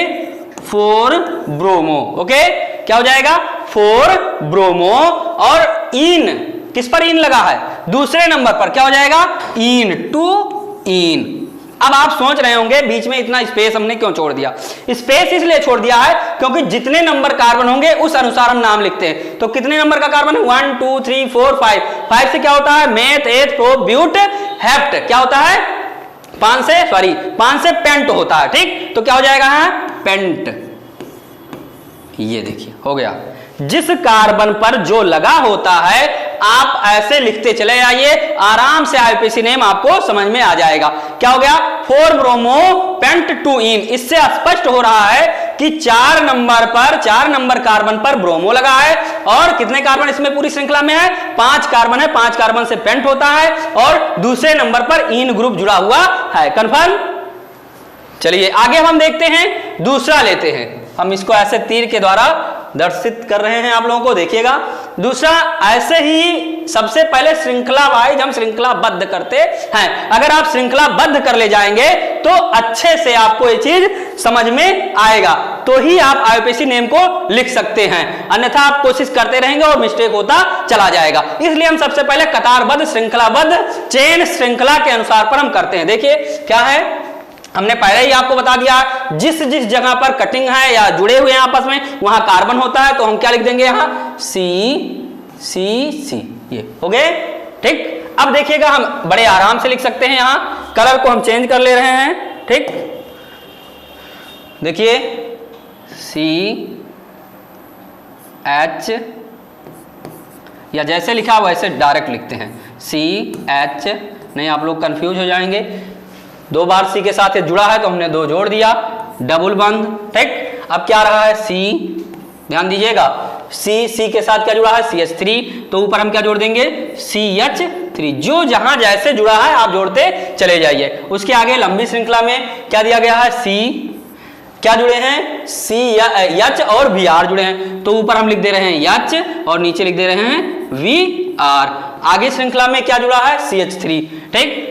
4 ब्रोमो। ओके, क्या हो जाएगा, 4 ब्रोमो। और इन किस पर इन लगा है, दूसरे नंबर पर, क्या हो जाएगा, इन 2 इन। अब आप सोच रहे होंगे बीच में इतना स्पेस हमने क्यों छोड़ दिया, स्पेस इसलिए छोड़ दिया है क्योंकि जितने नंबर कार्बन होंगे उस अनुसार हम नाम लिखते हैं। तो कितने नंबर का कार्बन है, 1 2 3 4 5। 5 से क्या होता है, मेथ एथ प्रो ब्यूट हेप्ट, क्या होता है, 5 से पेंट होता है। ठीक, तो क्या हो जाएगा, पेंट। ये देखिए हो गया, जिस कार्बन पर जो लगा होता है आप ऐसे लिखते चले आइए, आराम से आईपीसी नेम आपको समझ में आ जाएगा। क्या हो गया, 4 ब्रोमो पेंट 2 इन। इससे स्पष्ट हो रहा है कि 4 नंबर कार्बन पर ब्रोमो लगा है, और कितने कार्बन इसमें पूरी श्रृंखला में है, 5 कार्बन है, 5 कार्बन से पेंट होता है, और दूसरे नंबर पर इन ग्रुप जुड़ा हुआ है। कंफर्म। चलिए आगे हम देखते हैं, दूसरा लेते हैं। हम इसको ऐसे तीर के द्वारा दर्शित कर रहे हैं आप लोगों को, देखिएगा। दूसरा ऐसे ही सबसे पहले श्रृंखला वाइज हम श्रृंखलाबद्ध करते हैं। अगर आप श्रृंखलाबद्ध कर ले जाएंगे तो अच्छे से आपको ये चीज समझ में आएगा, तो ही आप आईपीसी नेम को लिख सकते हैं, अन्यथा आप कोशिश करते रहेंगे और मिस्टेक होता चला जाएगा। इसलिए हम सबसे पहले कतारबद्ध श्रृंखलाबद्ध चेन श्रृंखला के अनुसार पर हम करते हैं। देखिए क्या है, हमने पहले ही आपको बता दिया, जिस जगह पर कटिंग है या जुड़े हुए हैं आपस में वहां कार्बन होता है, तो हम क्या लिख देंगे यहां, C। ये हो गए। ठीक, अब देखिएगा हम बड़े आराम से लिख सकते हैं, यहां कलर को हम चेंज कर ले रहे हैं। ठीक, देखिए CH, या जैसे लिखा वैसे डायरेक्ट लिखते हैं, CH, नहीं आप लोग कंफ्यूज हो जाएंगे। 2 बार C के साथ ये जुड़ा है तो हमने 2 जोड़ दिया, डबल बंद। ठीक, अब क्या रहा है, C, ध्यान दीजिएगा, C के साथ क्या जुड़ा है, CH3, तो ऊपर हम क्या जोड़ देंगे, CH3। जो जहां जैसे जुड़ा है आप जोड़ते चले जाइए। उसके आगे लंबी श्रृंखला में क्या दिया गया है, C, क्या जुड़े हैं, CH और Br जुड़े हैं, तो ऊपर हम लिख दे रहे हैं H और नीचे लिख दे रहे हैं Vr। आगे श्रृंखला में क्या जुड़ा है, CH3। ठीक,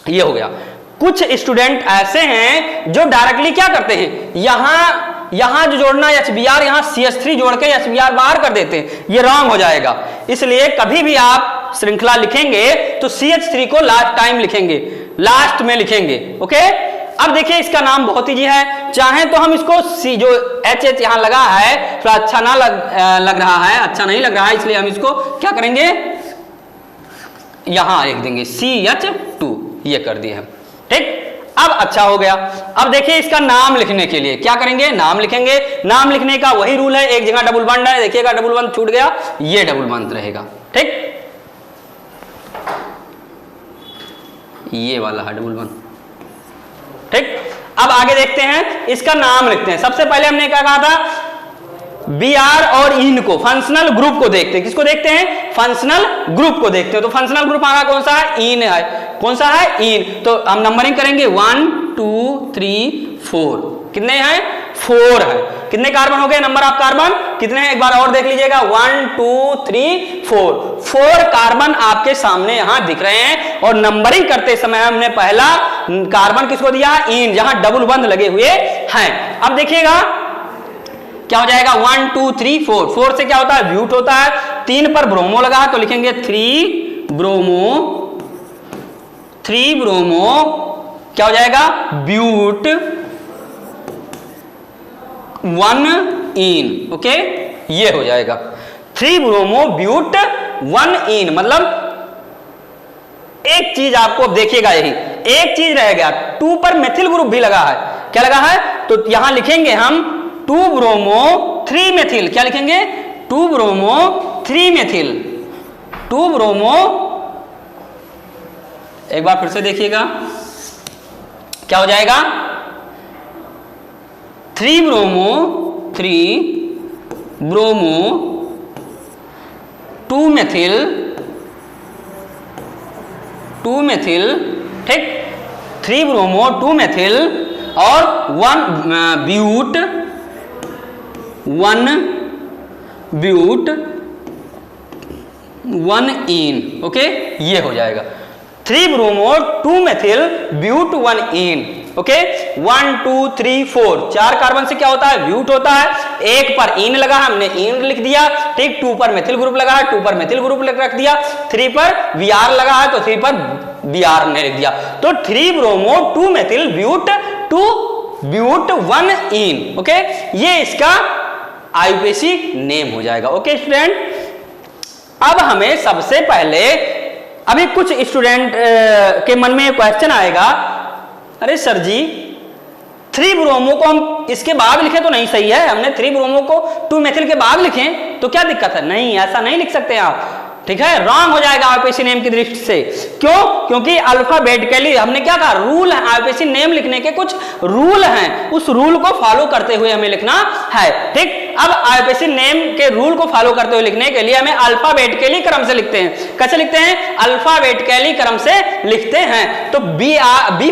ये हो गया। कुछ स्टूडेंट ऐसे हैं जो डायरेक्टली क्या करते हैं, यहां जो जोड़ना HBr, यहां CH3 जोड़ के HBr बाहर कर देते हैं, ये रॉन्ग हो जाएगा। इसलिए कभी भी आप श्रृंखला लिखेंगे तो CH3 को लास्ट टाइम लिखेंगे, लास्ट में लिखेंगे। ओके, अब देखिए इसका नाम बहुत ईजी है, चाहे तो हम इसको जो HH यहां लगा है थोड़ा अच्छा ना लग रहा है, अच्छा नहीं लग रहा है, इसलिए हम इसको क्या करेंगे, यहां लिख देंगे CH2, ये कर दिए हम। ठीक, अब अच्छा हो गया। अब देखिए इसका नाम लिखने के लिए क्या करेंगे, नाम लिखेंगे। नाम लिखने का वही रूल है, एक जगह डबल बंद है, देखिएगा डबल बंद छूट गया, ये डबल बंद रहेगा। ठीक, ये वाला है डबल बंद। ठीक, अब आगे देखते हैं, इसका नाम लिखते हैं। सबसे पहले हमने क्या कहा था, Br और इन को, फंक्शनल ग्रुप को देखते हैं। किसको देखते हैं, फंक्शनल ग्रुप को देखते हैं। तो फंक्शनल ग्रुप हमारा कौन सा है, इन है। कौन सा है, इन। तो हम नंबरिंग करेंगे 1 2 3 4, कितने हैं, 4 है। कितने कार्बन हो गए, नंबर ऑफ कार्बन कितने हैं एक बार और देख लीजिएगा, 1 2 3 4 कार्बन आपके सामने यहां दिख रहे हैं। और नंबरिंग करते समय हमने पहला कार्बन किसको दिया, इन, जहां डबल बंद लगे हुए हैं। अब देखिएगा क्या हो जाएगा, 1 2 3 4, 4 से क्या होता है, ब्यूट होता है। 3 पर ब्रोमो लगा है तो लिखेंगे 3 ब्रोमो क्या हो जाएगा, ब्यूट 1 इन, ओके, ये हो जाएगा 3 ब्रोमो ब्यूट 1 इन। मतलब एक चीज आपको देखिएगा, यही एक चीज रह गया, 2 पर मेथिल ग्रुप भी लगा है। क्या लगा है, तो यहां लिखेंगे हम 2 ब्रोमो 3 मेथिल, क्या लिखेंगे, 2 ब्रोमो 3 मेथिल, 2 ब्रोमो, एक बार फिर से देखिएगा क्या हो जाएगा, 3 ब्रोमो 2 मेथिल, ठीक, 3 ब्रोमो 2 मेथिल और 1 ब्यूट 1 इन, ओके, ये हो जाएगा 3 bromo 2 methyl but 1 ene, okay. 1 2 3 4, 4 carbon से क्या होता है, ब्यूट होता है। 1 पर इन लगा, हमने इन लिख दिया, ठीक। 2 पर मेथिल ग्रुप लगा है, 2 पर मेथिल ग्रुप रख दिया। 3 पर Br लगा है तो 3 पर Br ने लिख दिया। तो 3 bromo 2 methyl but 1 ene, okay, ये इसका आईयूपीएसी नेम हो जाएगा, ओके स्टूडेंट। अब हमें सबसे पहले, अभी कुछ स्टूडेंट के मन में क्वेश्चन आएगा, अरे सर जी 3 ब्रोमो को हम इसके बाद लिखें तो नहीं सही है, हमने 3 ब्रोमो को 2 मेथिल के बाद लिखें तो क्या दिक्कत है, नहीं ऐसा नहीं लिख सकते आप, ठीक है, रॉन्ग हो जाएगा आईयूपीएसी नेम की दृष्टि से। क्यों, क्योंकि अल्फाबेटिकली हमने क्या कहा, रूल है, आईयूपीएसी नेम लिखने के कुछ रूल हैं, उस रूल को फॉलो करते हुए हमें लिखना है, ठीक। अब आईयूपीएसी नेम के रूल को फॉलो करते हुए लिखने के लिए हमें अल्फाबेटिकली क्रम से लिखते हैं। कैसे लिखते हैं, अल्फाबेटिकली क्रम से लिखते हैं। तो बी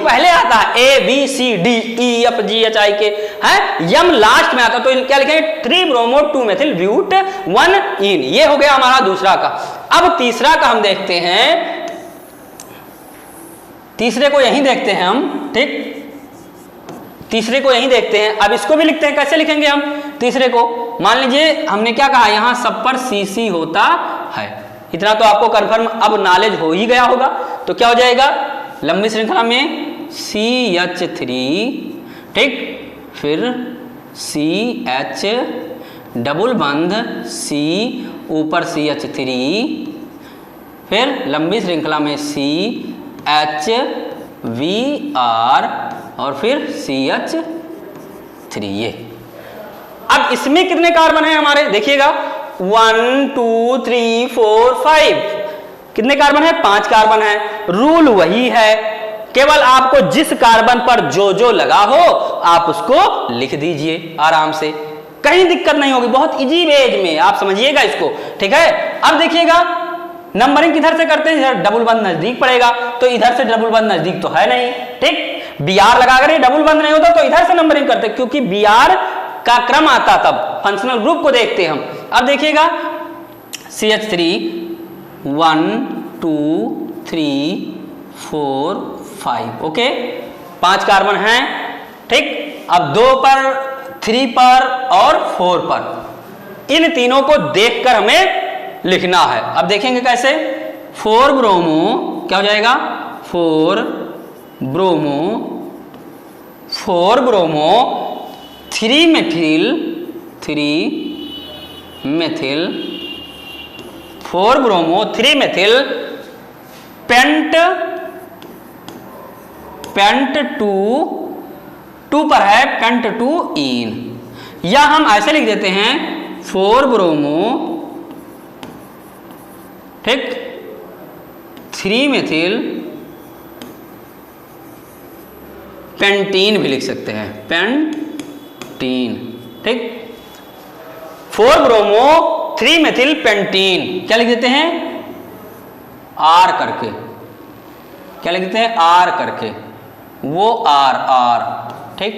पहले आता है, A B C D E F G H I K है, यम लास्ट में आता, तो क्या लिखेंगे, 3 ब्रोमो 2 मेथिल ब्यूट 1 इन, ये हो गया हमारा दूसरा का। अब तीसरा का हम देखते हैं, तीसरे को यहीं देखते हैं हम, ठीक, तीसरे को यहीं देखते हैं। अब इसको भी लिखते हैं, कैसे लिखेंगे हम तीसरे को, मान लीजिए हमने क्या कहा, यहां सब पर CC होता है, इतना तो आपको कंफर्म अब नॉलेज हो ही गया होगा। तो क्या हो जाएगा, लंबी श्रृंखला में CH3, ठीक, फिर CH डबल बंध C, ऊपर CH3, फिर लंबी श्रृंखला में CHVR और फिर CH3, ये। अब इसमें कितने कार्बन हैं हमारे, देखिएगा 1 2 3 4 5, कितने कार्बन है, 5 कार्बन है। रूल वही है, केवल आपको जिस कार्बन पर जो लगा हो आप उसको लिख दीजिए आराम से, कहीं दिक्कत नहीं होगी, बहुत इजी वेज में आप समझिएगा इसको, ठीक है। अब देखिएगा नंबरिंग किधर से करते हैं, इधर डबल बंद नजदीक पड़ेगा, तो इधर से डबल बंद नजदीक तो है नहीं, ठीक। Br लगाकर डबल बंद नहीं होता तो इधर से नंबरिंग करते, क्योंकि Br का क्रम आता तब, फंक्शनल ग्रुप को देखते हम। अब देखिएगा CH3 1 2 3 4 5, ओके, 5 कार्बन हैं, ठीक। अब 2 पर 3 पर और 4 पर, इन तीनों को देखकर हमें लिखना है। अब देखेंगे कैसे, 4 ब्रोमो क्या हो जाएगा, 4 bromo 3 methyl 4 bromo 3 methyl pent 2 पर है, पेंट 2 इन, या हम ऐसे लिख देते हैं 4 ब्रोमो, ठीक, 3 मेथिल पेंटीन भी लिख सकते हैं, पेंटीन, ठीक। 4 ब्रोमो 3 मेथिल पेंटीन, क्या लिख देते हैं, आर करके, क्या लिख देते हैं, आर करके, वो आर, ठीक।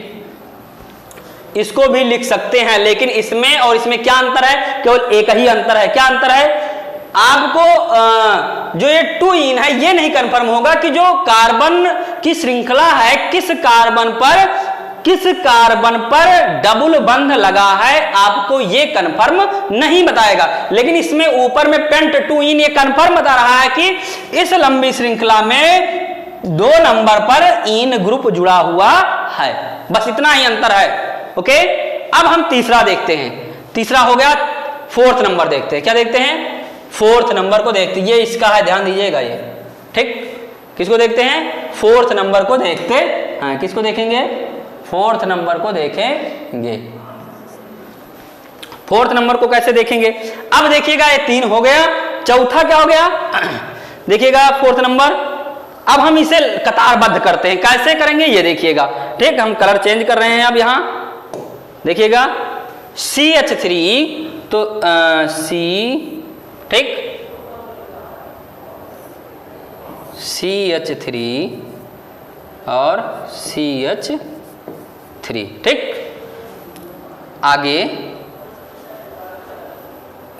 इसको भी लिख सकते हैं, लेकिन इसमें और इसमें क्या अंतर है? केवल एक ही अंतर है। क्या अंतर है? आपको जो ये टू इन है ये नहीं कंफर्म होगा कि जो कार्बन की श्रृंखला है किस कार्बन पर डबल बंध लगा है, आपको ये कंफर्म नहीं बताएगा। लेकिन इसमें ऊपर में पेंट टू इन ये कंफर्म बता रहा है कि इस लंबी श्रृंखला में 2 नंबर पर इन ग्रुप जुड़ा हुआ है। बस इतना ही अंतर है। ओके, अब हम तीसरा देखते हैं। तीसरा हो गया, 4th नंबर देखते हैं। क्या देखते हैं? 4th नंबर को देखते हैं। ये इसका है, ध्यान दीजिएगा ये। ठीक, किसको देखते हैं? 4th नंबर को देखते हैं। किसको देखेंगे? 4th नंबर को देखेंगे। 4th नंबर को कैसे देखेंगे? अब देखिएगा, ये 3 हो गया। चौथा क्या हो गया? देखिएगा 4th नंबर। अब हम इसे कतारबद्ध करते हैं। कैसे करेंगे ये देखिएगा। ठीक, हम कलर चेंज कर रहे हैं। अब यहां देखिएगा CH3 तो C, ठीक, CH3 और CH3, ठीक। आगे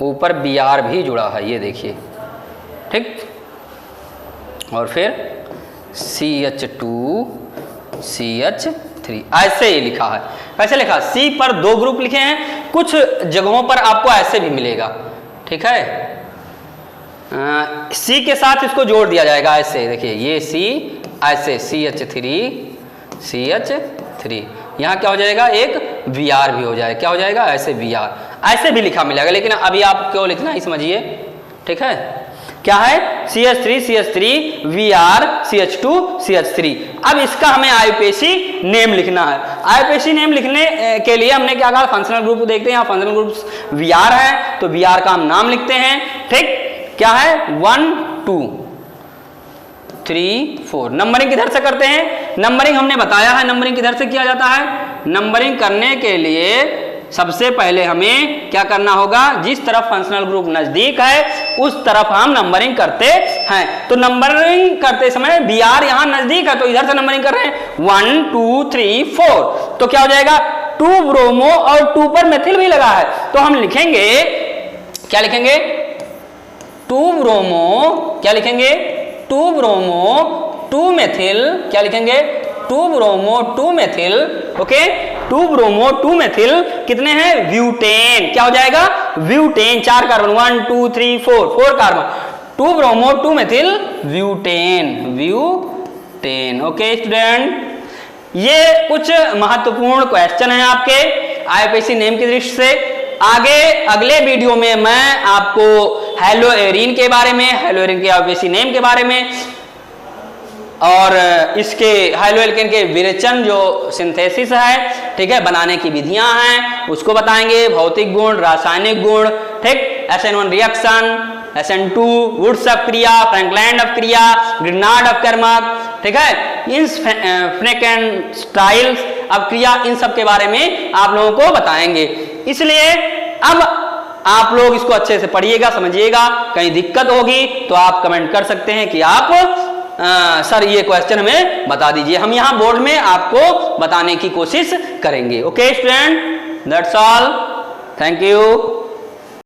ऊपर Br भी जुड़ा है, ये देखिए, ठीक। और फिर CH2 CH3 ऐसे ही लिखा है। कैसे लिखा? C पर 2 ग्रुप लिखे हैं। कुछ जगहों पर आपको ऐसे भी मिलेगा, ठीक है। C के साथ इसको जोड़ दिया जाएगा ऐसे, देखिए ये C ऐसे CH3 यहाँ क्या हो जाएगा? एक Br भी हो जाएगा। क्या हो जाएगा? ऐसे Br, ऐसे भी लिखा मिलेगा। लेकिन अभी आप क्यों लिखना ही समझिए, ठीक है। क्या है? CH3 Br CH2 CH3। अब इसका हमें IUPAC नेम लिखना है। IUPAC नेम लिखने के लिए हमने क्या कहा? फंक्शनल ग्रुप देखते हैं। यहाँ फंक्शनल ग्रुप Br है तो Br का हम नाम लिखते हैं, ठीक। क्या है? 1 2 3 4। नंबरिंग किधर से करते हैं? नंबरिंग हमने बताया है, नंबरिंग किधर से किया जाता है। नंबरिंग करने के लिए सबसे पहले हमें क्या करना होगा? जिस तरफ फंक्शनल ग्रुप नजदीक है उस तरफ हम नंबरिंग करते हैं। तो नंबरिंग करते समय Br यहां नजदीक है तो इधर से नंबरिंग कर रहे हैं 1 2 3 4। तो क्या हो जाएगा? 2 ब्रोमो और 2 पर मेथिल भी लगा है तो हम लिखेंगे, क्या लिखेंगे? 2 ब्रोमो, क्या लिखेंगे? 2 ब्रोमो 2 मेथिल, क्या लिखेंगे? 2 bromo 2 methyl. Okay, 2 bromo 2 methyl कितने हैं? ब्यूटेन। क्या हो जाएगा? Butane. 4 carbon, 1 2 3 4 carbon. 2 bromo 2 methyl butane. Okay student, ये कुछ महत्वपूर्ण क्वेश्चन है आपके IUPAC नेम की दृष्टि से। आगे अगले वीडियो में मैं आपको हेलोएरिन के बारे में, हेलोएरिन के IUPAC नेम के बारे में और इसके हाइड्रोएल्केन के विरेचन जो सिंथेसिस है, ठीक है, बनाने की विधियां हैं उसको बताएंगे। भौतिक गुण, रासायनिक गुण, ठीक, SN1 रिएक्शन, SN2 वुड्स अपक्रिया, फ्रैंकलैंड अपक्रिया, ग्रिनार्ड अपकर्मक, ठीक है, इन फ्रैंकेनस्टाइल अपक्रिया, इन सब के बारे में आप लोगों को बताएंगे। इसलिए अब आप लोग इसको अच्छे से पढ़िएगा, समझिएगा। कहीं दिक्कत होगी तो आप कमेंट कर सकते हैं कि आप सर ये क्वेश्चन हमें बता दीजिए, हम यहाँ बोर्ड में आपको बताने की कोशिश करेंगे। Okay student, that's all, thank you.